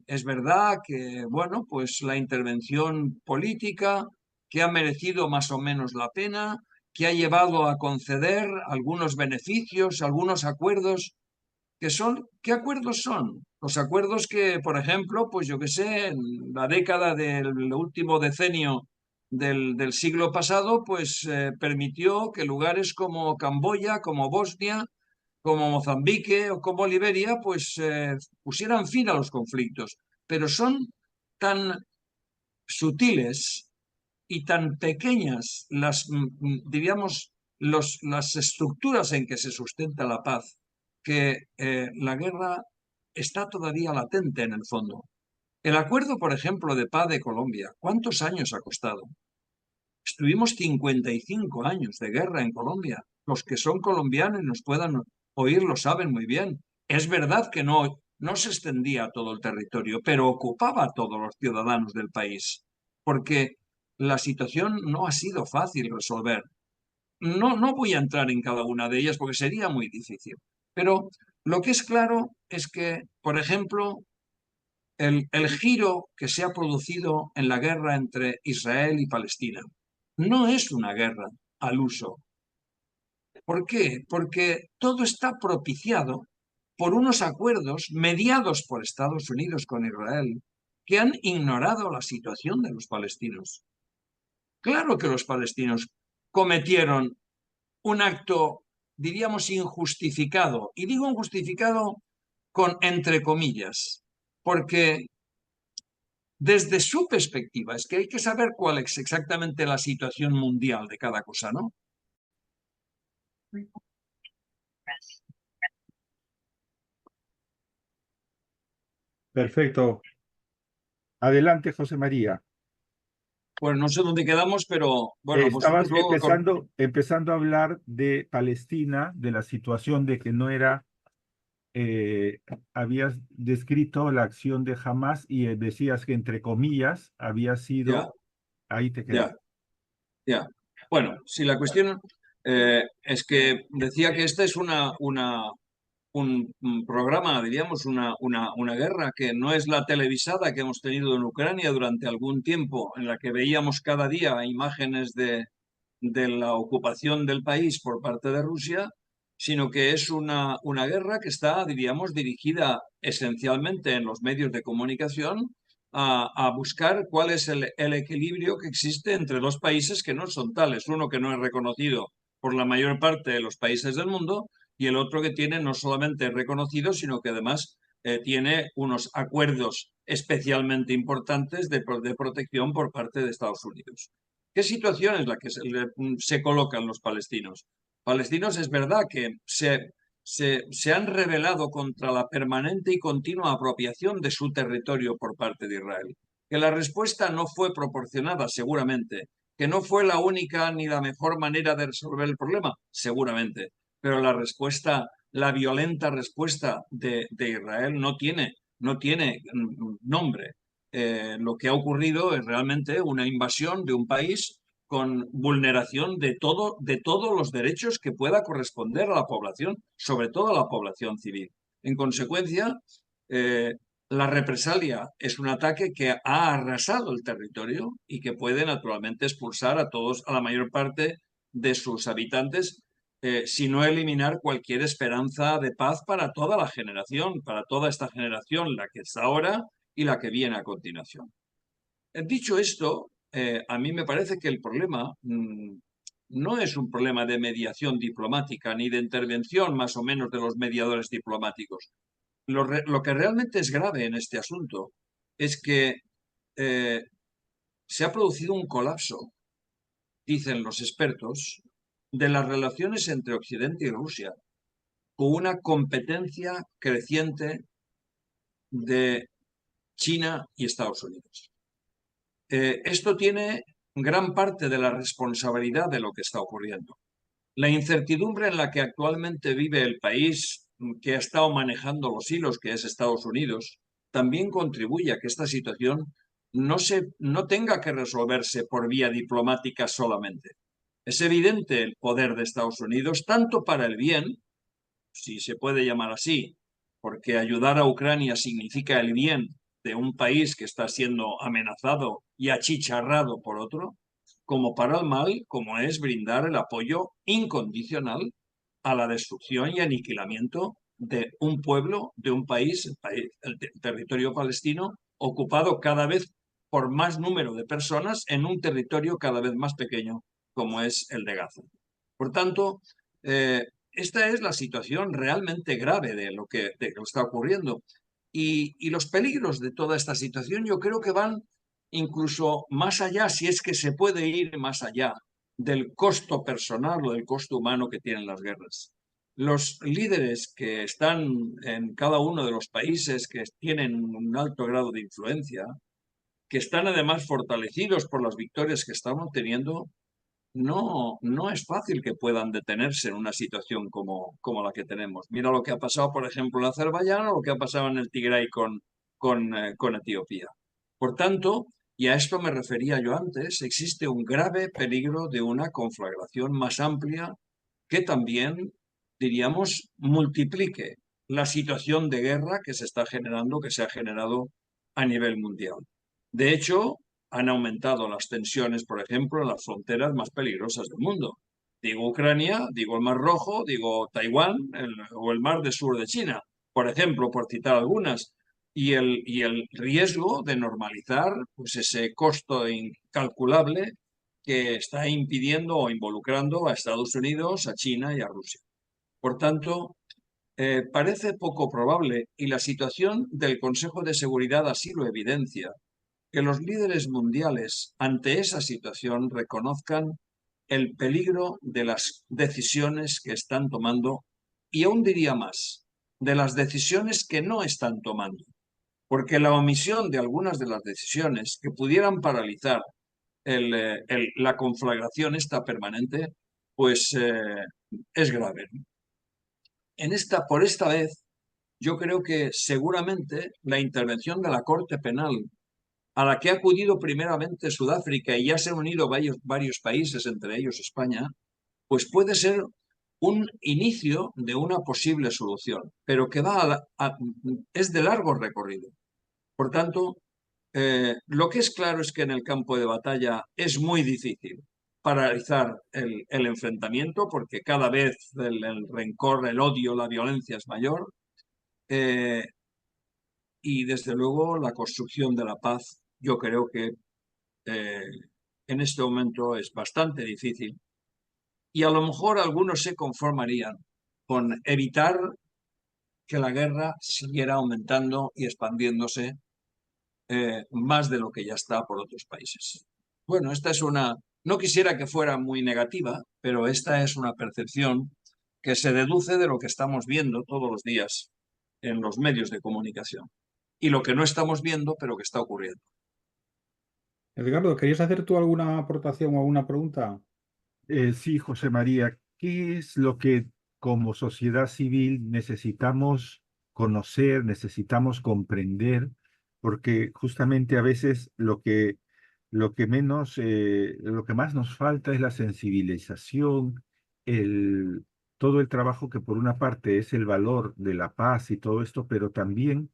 E: es verdad que, bueno, pues la intervención política que ha merecido más o menos la pena, que ha llevado a conceder algunos beneficios, algunos acuerdos, ¿qué acuerdos son? Los acuerdos que, por ejemplo, pues yo que sé, en la década del último decenio del siglo pasado, pues permitió que lugares como Camboya, como Bosnia, como Mozambique o como Liberia, pues pusieran fin a los conflictos. Pero son tan sutiles y tan pequeñas diríamos, las estructuras en que se sustenta la paz, que la guerra está todavía latente en el fondo. El acuerdo, por ejemplo, de paz de Colombia, ¿cuántos años ha costado? Estuvimos 55 años de guerra en Colombia. Los que son colombianos y nos puedan oír lo saben muy bien. Es verdad que no se extendía a todo el territorio, pero ocupaba a todos los ciudadanos del país, porque la situación no ha sido fácil resolver. No voy a entrar en cada una de ellas porque sería muy difícil, pero lo que es claro es que, por ejemplo, el giro que se ha producido en la guerra entre Israel y Palestina no es una guerra al uso. ¿Por qué? Porque todo está propiciado por unos acuerdos mediados por Estados Unidos con Israel que han ignorado la situación de los palestinos. Claro que los palestinos cometieron un acto, diríamos, injustificado. Y digo injustificado con entre comillas, porque desde su perspectiva, es que hay que saber cuál es exactamente la situación mundial de cada cosa, ¿no?
F: Perfecto. Adelante, José María.
E: Pues no sé dónde quedamos, pero bueno, vosotros
F: Estabas
E: luego...
F: empezando a hablar de Palestina, de la situación de que no era, habías descrito la acción de Hamás y decías que entre comillas había sido,
E: Ya,
F: ahí te
E: ya,
F: quedas.
E: ya. Bueno, si la cuestión es que decía que esta es un programa, diríamos, una guerra que no es la televisada que hemos tenido en Ucrania durante algún tiempo, en la que veíamos cada día imágenes de la ocupación del país por parte de Rusia, sino que es una guerra que está, diríamos, dirigida esencialmente en los medios de comunicación a buscar cuál es el equilibrio que existe entre dos países que no son tales, uno que no es reconocido por la mayor parte de los países del mundo y el otro que tiene no solamente reconocido, sino que además tiene unos acuerdos especialmente importantes de protección por parte de Estados Unidos. ¿Qué situación es la que se colocan los palestinos? Palestinos es verdad que se han rebelado contra la permanente y continua apropiación de su territorio por parte de Israel. Que la respuesta no fue proporcionada, seguramente. Que no fue la única ni la mejor manera de resolver el problema, seguramente. Pero la respuesta, la violenta respuesta de Israel no tiene nombre. Lo que ha ocurrido es realmente una invasión de un país con vulneración de todos los derechos que pueda corresponder a la población, sobre todo a la población civil. En consecuencia, la represalia es un ataque que ha arrasado el territorio y que puede naturalmente expulsar a la mayor parte de sus habitantes, si no eliminar cualquier esperanza de paz para toda la generación, para toda esta generación, la que está ahora y la que viene a continuación. Dicho esto, a mí me parece que el problema no es un problema de mediación diplomática ni de intervención más o menos de los mediadores diplomáticos. Lo que realmente es grave en este asunto es que eh, se ha producido un colapso, dicen los expertos, de las relaciones entre Occidente y Rusia, con una competencia creciente de China y Estados Unidos. Esto tiene gran parte de la responsabilidad de lo que está ocurriendo. La incertidumbre en la que actualmente vive el país que ha estado manejando los hilos, que es Estados Unidos, también contribuye a que esta situación no tenga que resolverse por vía diplomática solamente. Es evidente el poder de Estados Unidos, tanto para el bien, si se puede llamar así, porque ayudar a Ucrania significa el bien de un país que está siendo amenazado y achicharrado por otro, como para el mal, como es brindar el apoyo incondicional a la destrucción y aniquilamiento de un pueblo, de un país, el territorio palestino, ocupado cada vez por más número de personas en un territorio cada vez más pequeño, como es el de Gaza. Por tanto, esta es la situación realmente grave de lo que está ocurriendo. Y los peligros de toda esta situación yo creo que van incluso más allá, si es que se puede ir más allá del costo personal o del costo humano que tienen las guerras. Los líderes que están en cada uno de los países que tienen un alto grado de influencia, que están además fortalecidos por las victorias que están obteniendo, no es fácil que puedan detenerse en una situación como la que tenemos. Mira lo que ha pasado, por ejemplo, en Azerbaiyán o lo que ha pasado en el Tigray con Etiopía. Por tanto, y a esto me refería yo antes, existe un grave peligro de una conflagración más amplia que también, diríamos, multiplique la situación de guerra que se está generando, que se ha generado a nivel mundial. De hecho, han aumentado las tensiones, por ejemplo, en las fronteras más peligrosas del mundo. Digo Ucrania, digo el Mar Rojo, digo Taiwán o el Mar del Sur de China, por ejemplo, por citar algunas. Y el riesgo de normalizar pues, ese costo incalculable que está impidiendo o involucrando a Estados Unidos, a China y a Rusia. Por tanto, parece poco probable, y la situación del Consejo de Seguridad así lo evidencia, que los líderes mundiales ante esa situación reconozcan el peligro de las decisiones que están tomando y aún diría más, de las decisiones que no están tomando, porque la omisión de algunas de las decisiones que pudieran paralizar la conflagración esta permanente, pues es grave. Por esta vez, yo creo que seguramente la intervención de la Corte Penal a la que ha acudido primeramente Sudáfrica y ya se han unido varios países, entre ellos España, pues puede ser un inicio de una posible solución, pero que es de largo recorrido. Por tanto, lo que es claro es que en el campo de batalla es muy difícil paralizar el enfrentamiento porque cada vez el rencor, el odio, la violencia es mayor. Y desde luego la construcción de la paz yo creo que eh, en este momento es bastante difícil y a lo mejor algunos se conformarían con evitar que la guerra siguiera aumentando y expandiéndose más de lo que ya está por otros países. Bueno, no quisiera que fuera muy negativa, pero esta es una percepción que se deduce de lo que estamos viendo todos los días en los medios de comunicación y lo que no estamos viendo, pero que está ocurriendo.
D: Edgardo, ¿querías hacer tú alguna aportación o alguna pregunta?
F: Sí, José María, ¿qué es lo que como sociedad civil necesitamos conocer, necesitamos comprender? Porque justamente a veces lo que lo que más nos falta es la sensibilización, todo el trabajo que por una parte es el valor de la paz y todo esto, pero también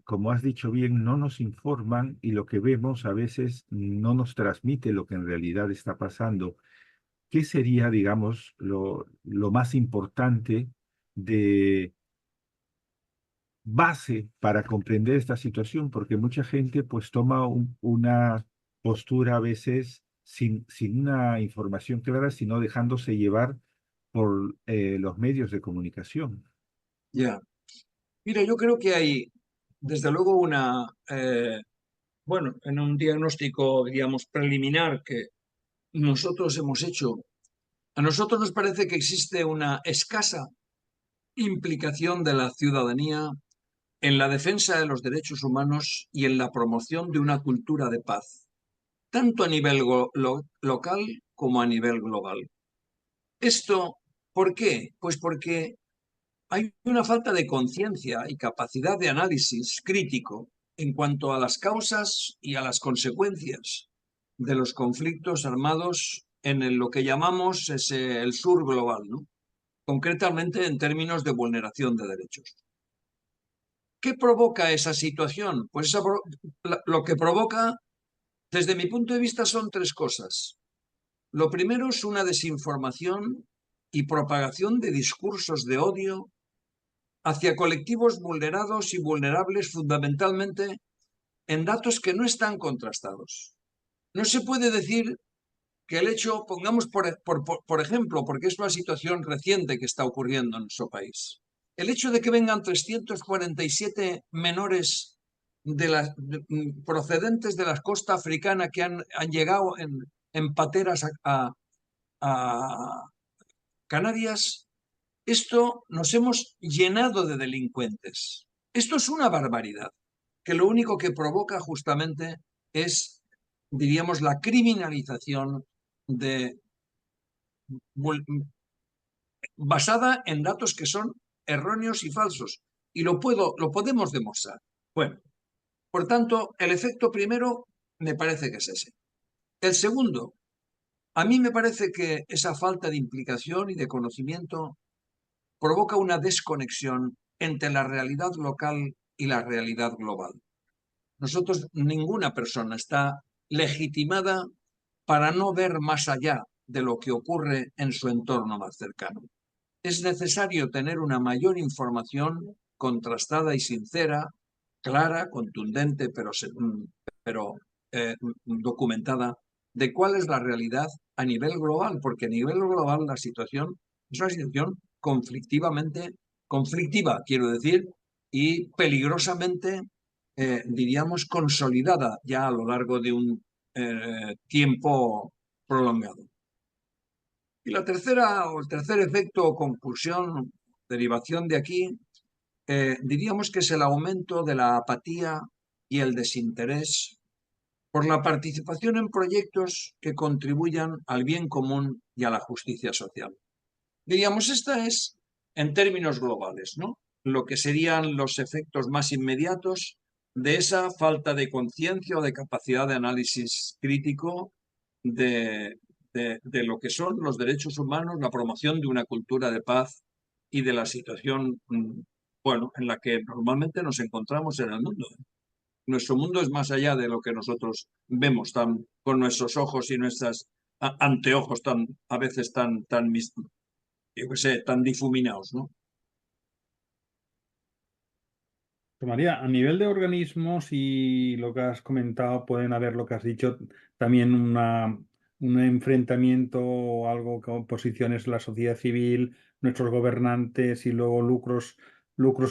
F: como has dicho bien, no nos informan y lo que vemos a veces no nos transmite lo que en realidad está pasando. ¿Qué sería, digamos, lo más importante de base para comprender esta situación, porque mucha gente pues toma una postura a veces sin una información clara, sino dejándose llevar por los medios de comunicación.
E: Ya. Mira, yo creo que hay, desde luego, bueno, en un diagnóstico, digamos, preliminar que nosotros hemos hecho, a nosotros nos parece que existe una escasa implicación de la ciudadanía en la defensa de los derechos humanos y en la promoción de una cultura de paz, tanto a nivel local como a nivel global. ¿Esto por qué? Pues porque hay una falta de conciencia y capacidad de análisis crítico en cuanto a las causas y a las consecuencias de los conflictos armados en lo que llamamos el sur global, ¿no? Concretamente en términos de vulneración de derechos. ¿Qué provoca esa situación? Pues lo que provoca, desde mi punto de vista, son tres cosas. Lo primero es una desinformación y propagación de discursos de odio hacia colectivos vulnerados y vulnerables fundamentalmente en datos que no están contrastados. No se puede decir que el hecho, pongamos por ejemplo, porque es una situación reciente que está ocurriendo en nuestro país, el hecho de que vengan 347 menores procedentes de la costa africana que han llegado en pateras a Canarias, esto nos hemos llenado de delincuentes. Esto es una barbaridad, que lo único que provoca justamente es, diríamos, la criminalización basada en datos que son erróneos y falsos. Y lo podemos demostrar. Bueno, por tanto, el efecto primero me parece que es ese. El segundo, a mí me parece que esa falta de implicación y de conocimiento provoca una desconexión entre la realidad local y la realidad global. Ninguna persona está legitimada para no ver más allá de lo que ocurre en su entorno más cercano. Es necesario tener una mayor información contrastada y sincera, clara, contundente, pero documentada, de cuál es la realidad a nivel global, porque a nivel global la situación es una situación conflictiva, quiero decir, y peligrosamente, diríamos, consolidada ya a lo largo de un tiempo prolongado. Y la tercera, o el tercer efecto o conclusión, derivación de aquí, diríamos que es el aumento de la apatía y el desinterés por la participación en proyectos que contribuyan al bien común y a la justicia social. Diríamos, esta es, en términos globales, ¿no?, lo que serían los efectos más inmediatos de esa falta de conciencia o de capacidad de análisis crítico de lo que son los derechos humanos, la promoción de una cultura de paz y de la situación, bueno, en la que normalmente nos encontramos en el mundo. Nuestro mundo es más allá de lo que nosotros vemos con nuestros ojos y nuestros anteojos a veces tan difuminados, ¿no?
D: María, a nivel de organismos y lo que has comentado, pueden haber, lo que has dicho, también un enfrentamiento o algo con posiciones de la sociedad civil, nuestros gobernantes y luego lucros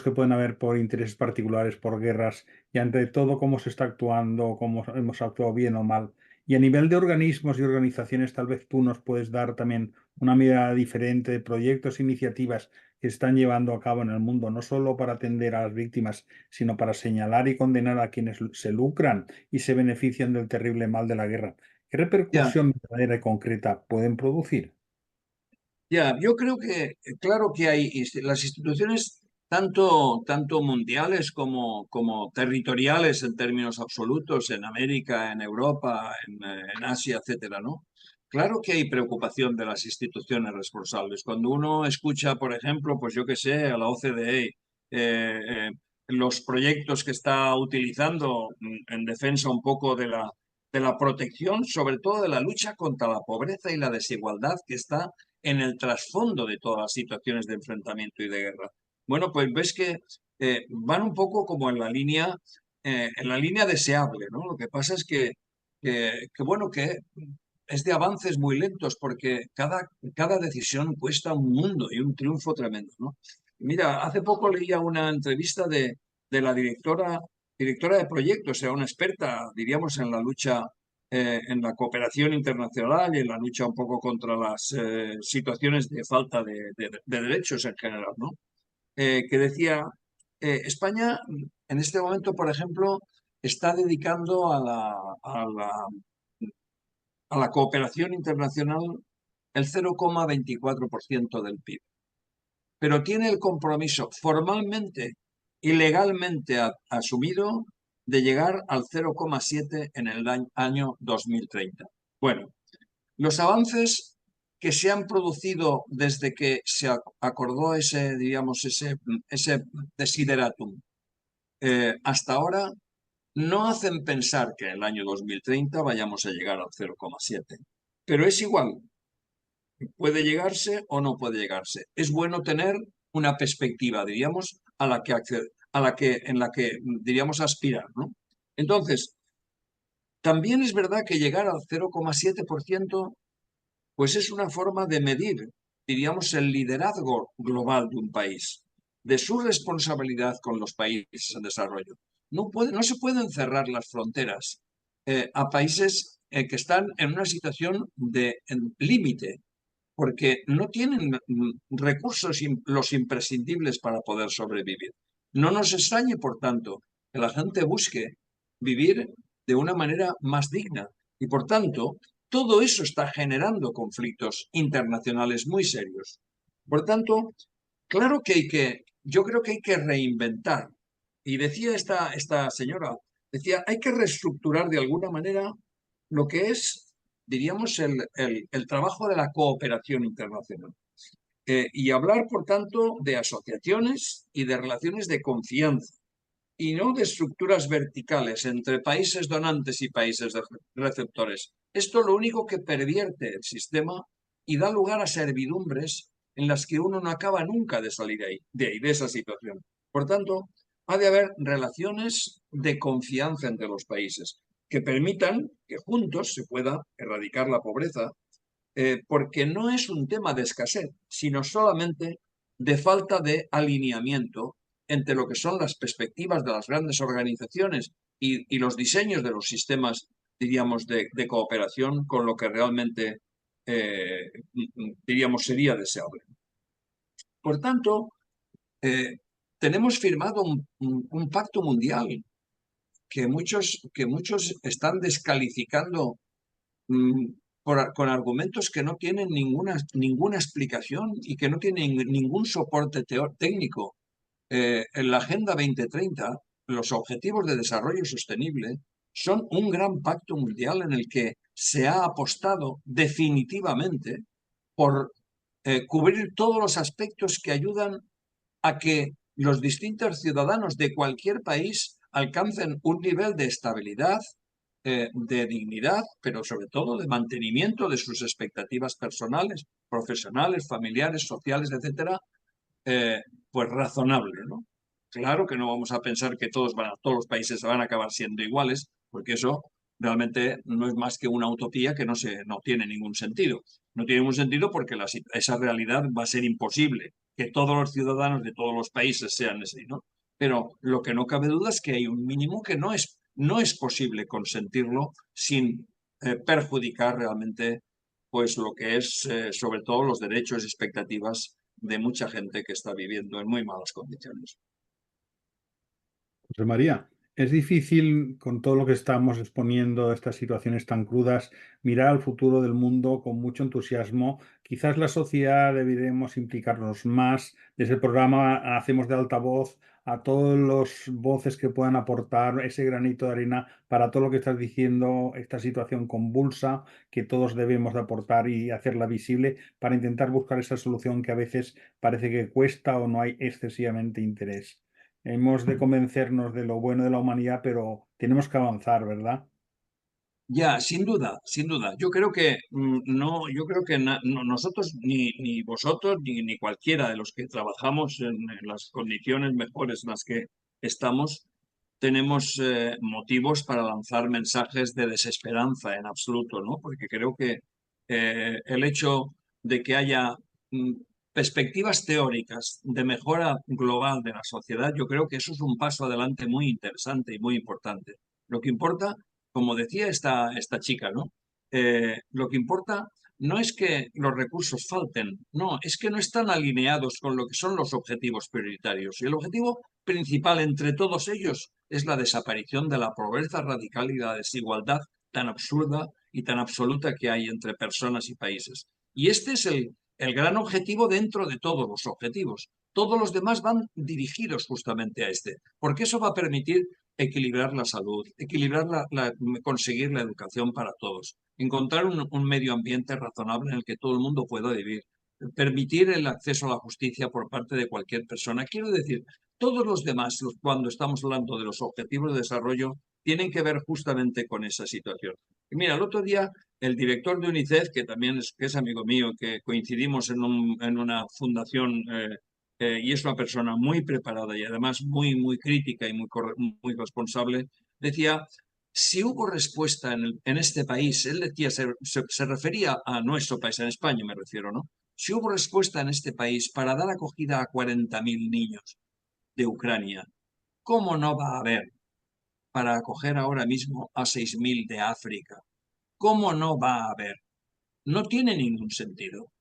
D: que pueden haber por intereses particulares, por guerras y ante todo cómo se está actuando, cómo hemos actuado bien o mal. Y a nivel de organismos y organizaciones, tal vez tú nos puedes dar también una mirada diferente de proyectos e iniciativas que están llevando a cabo en el mundo, no solo para atender a las víctimas, sino para señalar y condenar a quienes se lucran y se benefician del terrible mal de la guerra. ¿Qué
E: Ya,
D: repercusión verdadera y concreta pueden producir?
E: yo creo que, claro que hay las instituciones tanto mundiales como territoriales en términos absolutos, en América, en Europa, en Asia, etcétera, ¿no? Claro que hay preocupación de las instituciones responsables. Cuando uno escucha, por ejemplo, pues yo qué sé, a la OCDE, los proyectos que está utilizando en defensa un poco de la protección, sobre todo de la lucha contra la pobreza y la desigualdad que está en el trasfondo de todas las situaciones de enfrentamiento y de guerra. Bueno, pues ves que van un poco como en la línea deseable, ¿no? Lo que pasa es bueno, que es de avances muy lentos porque cada decisión cuesta un mundo y un triunfo tremendo, ¿no? Mira, hace poco leía una entrevista de la directora de proyectos, o sea, una experta, diríamos, en la lucha, en la cooperación internacional y en la lucha un poco contra las situaciones de falta de derechos en general, ¿no? Que decía, España en este momento, por ejemplo, está dedicando a la cooperación internacional el 0,24% del PIB, pero tiene el compromiso formalmente y legalmente asumido de llegar al 0,7 en el año 2030. Bueno, los avances que se han producido desde que se acordó ese, diríamos, ese desideratum hasta ahora no hacen pensar que en el año 2030 vayamos a llegar al 0,7. Pero es igual, puede llegarse o no puede llegarse. Es bueno tener una perspectiva, diríamos, en la que diríamos aspirar, ¿no? Entonces, también es verdad que llegar al 0,7% pues es una forma de medir, diríamos, el liderazgo global de un país, de su responsabilidad con los países en desarrollo. No se pueden cerrar las fronteras a países que están en una situación de límite, porque no tienen recursos los imprescindibles para poder sobrevivir. No nos extrañe, por tanto, que la gente busque vivir de una manera más digna y, por tanto, todo eso está generando conflictos internacionales muy serios. Por tanto, claro que yo creo que hay que reinventar. Y decía esta señora, decía, hay que reestructurar de alguna manera lo que es, diríamos, el trabajo de la cooperación internacional. Y hablar, por tanto, de asociaciones y de relaciones de confianza, y no de estructuras verticales entre países donantes y países receptores. Esto lo único que pervierte el sistema y da lugar a servidumbres en las que uno no acaba nunca de salir de esa situación. Por tanto, ha de haber relaciones de confianza entre los países que permitan que juntos se pueda erradicar la pobreza, porque no es un tema de escasez, sino solamente de falta de alineamiento entre lo que son las perspectivas de las grandes organizaciones y los diseños de los sistemas, diríamos, de cooperación con lo que realmente, diríamos, sería deseable. Por tanto, tenemos firmado un pacto mundial que muchos están descalificando con argumentos que no tienen ninguna explicación y que no tienen ningún soporte técnico. En la Agenda 2030, los Objetivos de Desarrollo Sostenible son un gran pacto mundial en el que se ha apostado definitivamente por cubrir todos los aspectos que ayudan a que los distintos ciudadanos de cualquier país alcancen un nivel de estabilidad, de dignidad, pero sobre todo de mantenimiento de sus expectativas personales, profesionales, familiares, sociales, etcétera, pues razonable, ¿no? Claro que no vamos a pensar que todos los países van a acabar siendo iguales, porque eso realmente no es más que una utopía que no tiene ningún sentido. No tiene ningún sentido porque esa realidad va a ser imposible, que todos los ciudadanos de todos los países sean así, ¿no? Pero lo que no cabe duda es que hay un mínimo que no es posible consentirlo sin perjudicar realmente pues lo que es sobre todo los derechos y expectativas de mucha gente que está viviendo en muy malas condiciones.
D: José María, es difícil, con todo lo que estamos exponiendo, estas situaciones tan crudas, mirar al futuro del mundo con mucho entusiasmo. Quizás la sociedad deberíamos implicarnos más. Desde el programa hacemos de altavoz a todas las voces que puedan aportar ese granito de arena para todo lo que estás diciendo, esta situación convulsa que todos debemos de aportar y hacerla visible para intentar buscar esa solución que a veces parece que cuesta o no hay excesivamente interés. Hemos de convencernos de lo bueno de la humanidad, pero tenemos que avanzar, ¿verdad?
E: Ya, sin duda, sin duda. Yo creo que no, yo creo que nosotros, ni vosotros, ni cualquiera de los que trabajamos en las condiciones mejores en las que estamos, tenemos motivos para lanzar mensajes de desesperanza en absoluto, ¿no? Porque creo que el hecho de que haya mm, perspectivas teóricas de mejora global de la sociedad, yo creo que eso es un paso adelante muy interesante y muy importante. Lo que importa, como decía esta chica, ¿no? Lo que importa no es que los recursos falten, no, es que no están alineados con lo que son los objetivos prioritarios. Y el objetivo principal entre todos ellos es la desaparición de la pobreza radical y la desigualdad tan absurda y tan absoluta que hay entre personas y países. Y este es el gran objetivo dentro de todos los objetivos. Todos los demás van dirigidos justamente a este, porque eso va a permitir equilibrar la salud, conseguir la educación para todos, encontrar un medio ambiente razonable en el que todo el mundo pueda vivir, permitir el acceso a la justicia por parte de cualquier persona. Quiero decir, todos los demás, cuando estamos hablando de los objetivos de desarrollo, tienen que ver justamente con esa situación. Y mira, el otro día el director de UNICEF, que también es amigo mío, que coincidimos en una fundación y es una persona muy preparada y además muy crítica y muy responsable, decía, si hubo respuesta en este país, él decía, se refería a nuestro país, en España me refiero, ¿no? Si hubo respuesta en este país para dar acogida a 40.000 niños de Ucrania, ¿cómo no va a haber para acoger ahora mismo a 6.000 de África? ¿Cómo no va a haber? No tiene ningún sentido.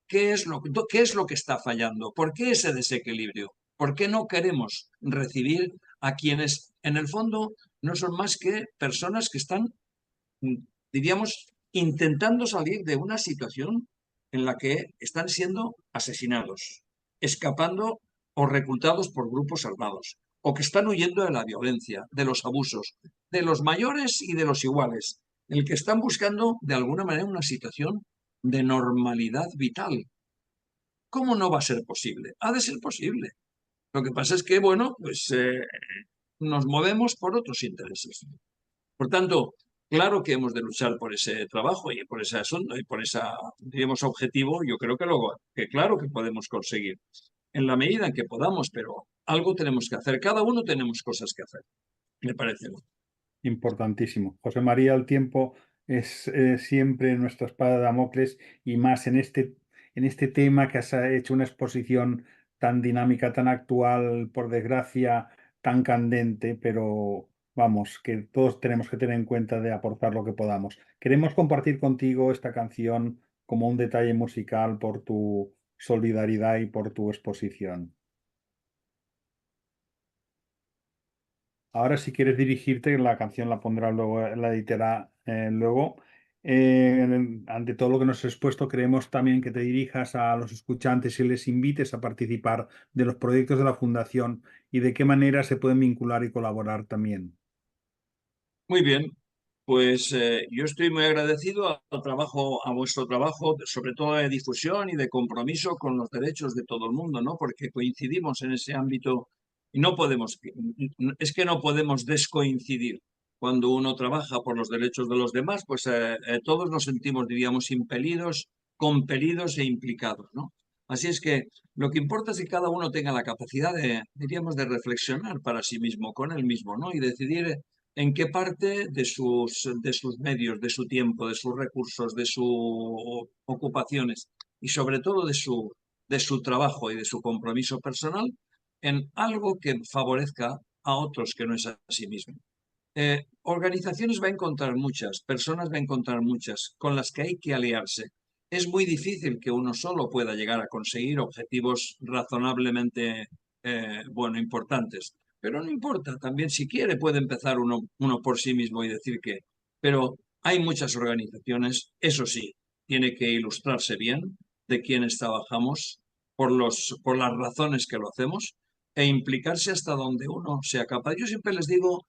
E: ¿Qué es lo que está fallando? ¿Por qué ese desequilibrio? ¿Por qué no queremos recibir a quienes, en el fondo, no son más que personas que están, diríamos, intentando salir de una situación en la que están siendo asesinados, escapando o reclutados por grupos armados, o que están huyendo de la violencia, de los abusos, de los mayores y de los iguales, en el que están buscando, de alguna manera, una situación de normalidad vital. ¿Cómo no va a ser posible? Ha de ser posible. Lo que pasa es que, bueno, pues nos movemos por otros intereses. Por tanto, claro que hemos de luchar por ese trabajo y por ese asunto y por ese, digamos, objetivo. Yo creo que claro que podemos conseguir en la medida en que podamos, pero algo tenemos que hacer. Cada uno tenemos cosas que hacer, me parece.
D: Importantísimo. José María, el tiempo es siempre nuestra espada de Damocles y más en este tema que has hecho una exposición tan dinámica, tan actual, por desgracia, tan candente, pero vamos, que todos tenemos que tener en cuenta de aportar lo que podamos. Queremos compartir contigo esta canción como un detalle musical por tu solidaridad y por tu exposición. Ahora, si quieres dirigirte, la canción la pondrá luego, la editará luego. Ante todo lo que nos has expuesto, queremos también que te dirijas a los escuchantes y les invites a participar de los proyectos de la Fundación y de qué manera se pueden vincular y colaborar también.
E: Muy bien, pues yo estoy muy agradecido a vuestro trabajo, sobre todo de difusión y de compromiso con los derechos de todo el mundo, ¿no? Porque coincidimos en ese ámbito y es que no podemos descoincidir. Cuando uno trabaja por los derechos de los demás, pues todos nos sentimos, diríamos, impelidos, compelidos e implicados, ¿no? Así es que lo que importa es que cada uno tenga la capacidad diríamos, de reflexionar para sí mismo, con él mismo, ¿no? Y decidir en qué parte de sus medios, de su tiempo, de sus recursos, de sus ocupaciones y sobre todo de su trabajo y de su compromiso personal en algo que favorezca a otros que no es a sí mismo. Organizaciones va a encontrar muchas, personas va a encontrar muchas, con las que hay que aliarse. Es muy difícil que uno solo pueda llegar a conseguir objetivos razonablemente, importantes. Pero no importa, también si quiere puede empezar uno por sí mismo y decir que. Pero hay muchas organizaciones, eso sí, tiene que ilustrarse bien de quiénes trabajamos, por las razones que lo hacemos, e implicarse hasta donde uno sea capaz. Yo siempre les digo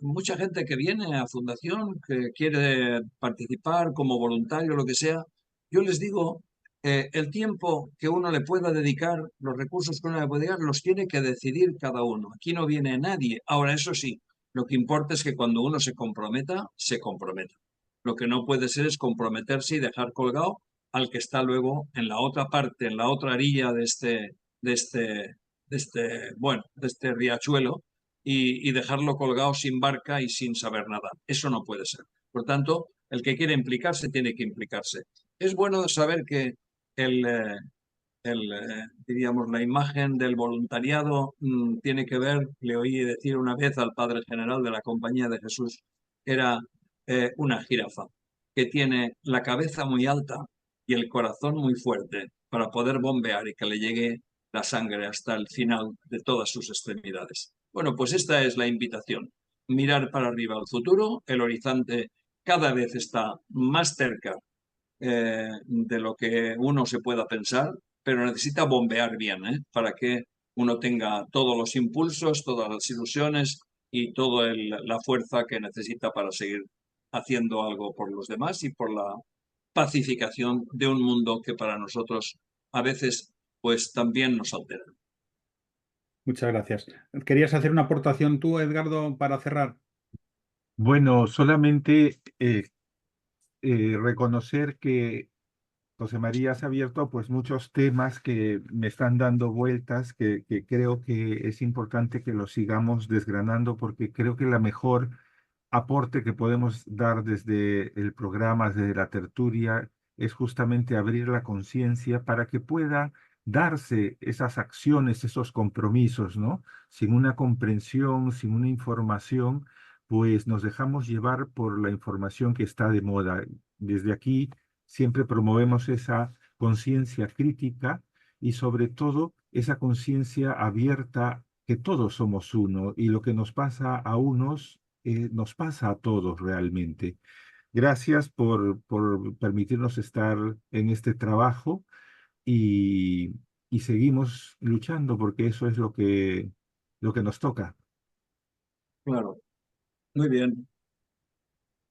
E: mucha gente que viene a Fundación, que quiere participar como voluntario, lo que sea, yo les digo, el tiempo que uno le pueda dedicar, los recursos que uno le pueda dedicar, los tiene que decidir cada uno. Aquí no viene nadie. Ahora, eso sí, Lo que importa es que cuando uno se comprometa, se comprometa. Lo que no puede ser es comprometerse y dejar colgado al que está luego en la otra parte, en la otra orilla de este riachuelo y dejarlo colgado sin barca y sin saber nada. Eso no puede ser. Por tanto, el que quiere implicarse tiene que implicarse. Es bueno saber que diríamos, la imagen del voluntariado tiene que ver, le oí decir una vez al padre general de la Compañía de Jesús, que era una jirafa, que tiene la cabeza muy alta y el corazón muy fuerte para poder bombear y que le llegue la sangre hasta el final de todas sus extremidades. Bueno, pues esta es la invitación. Mirar para arriba al futuro, el horizonte cada vez está más cerca de lo que uno se pueda pensar, pero necesita bombear bien, para que uno tenga todos los impulsos, todas las ilusiones y toda la fuerza que necesita para seguir haciendo algo por los demás y por la pacificación de un mundo que para nosotros a veces pues también nos altera.
D: Muchas gracias. ¿Querías hacer una aportación tú, Edgardo, para cerrar?
F: Bueno, solamente reconocer que José María has abierto pues muchos temas que me están dando vueltas, que creo que es importante que los sigamos desgranando porque creo que la mejor aporte que podemos dar desde el programa, desde la tertulia, es justamente abrir la conciencia para que pueda darse esas acciones, esos compromisos, ¿no? Sin una comprensión, sin una información, pues nos dejamos llevar por la información que está de moda. Desde aquí siempre promovemos esa conciencia crítica y sobre todo esa conciencia abierta que todos somos uno y lo que nos pasa a unos nos pasa a todos realmente. Gracias por permitirnos estar en este trabajo y seguimos luchando porque eso es lo que nos toca.
E: Claro, muy bien.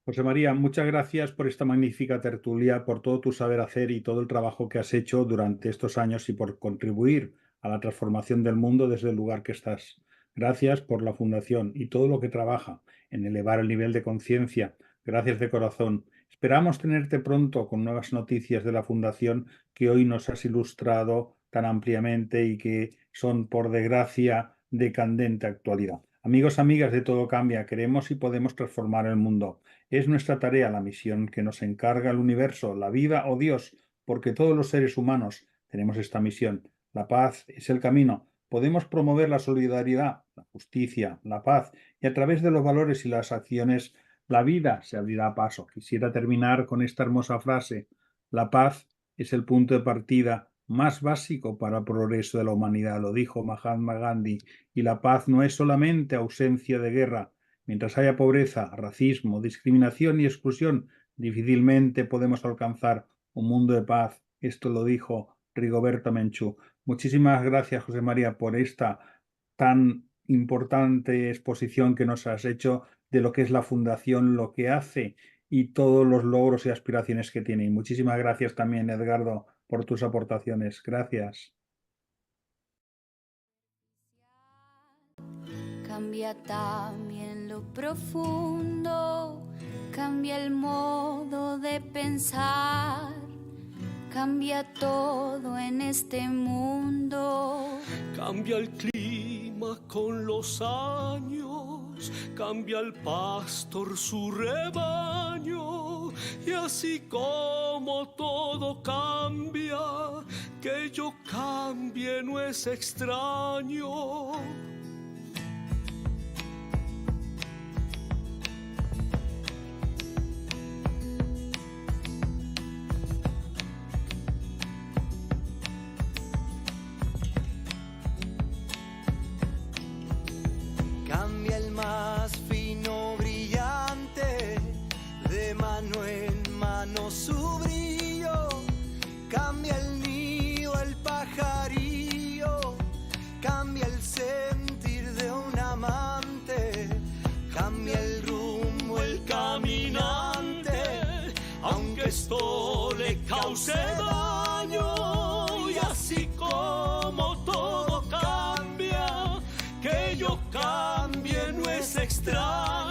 D: José María, muchas gracias por esta magnífica tertulia, por todo tu saber hacer y todo el trabajo que has hecho durante estos años y por contribuir a la transformación del mundo desde el lugar que estás. Gracias por la Fundación y todo lo que trabaja en elevar el nivel de conciencia. Gracias de corazón. Esperamos tenerte pronto con nuevas noticias de la Fundación que hoy nos has ilustrado tan ampliamente y que son, por desgracia, de candente actualidad. Amigos, amigas de Todo Cambia, queremos y podemos transformar el mundo. Es nuestra tarea, la misión que nos encarga el universo, la vida o Dios, porque todos los seres humanos tenemos esta misión. La paz es el camino. Podemos promover la solidaridad, la justicia, la paz, y a través de los valores y las acciones, la vida se abrirá a paso. Quisiera terminar con esta hermosa frase. La paz es el punto de partida más básico para el progreso de la humanidad, lo dijo Mahatma Gandhi, y la paz no es solamente ausencia de guerra. Mientras haya pobreza, racismo, discriminación y exclusión, difícilmente podemos alcanzar un mundo de paz. Esto lo dijo Rigoberta Menchú. Muchísimas gracias, José María, por esta tan importante exposición que nos has hecho de lo que es la Fundación, lo que hace y todos los logros y aspiraciones que tiene. Y muchísimas gracias también, Edgardo, por tus aportaciones. Gracias.
A: Cambia también lo profundo, cambia el modo de pensar, cambia todo en este mundo.
B: Cambia el clima con los años, cambia el pastor su rebaño, y así como todo cambia, que yo cambie no es extraño.
C: Cambia el más fino brillante, de mano en mano su brillo. Cambia el nido, el pajarillo, cambia el sentir de un amante, cambia el rumbo, el caminante, aunque esto le cause daño. Y así como todo cambia, que yo
B: cambie, no es extraño.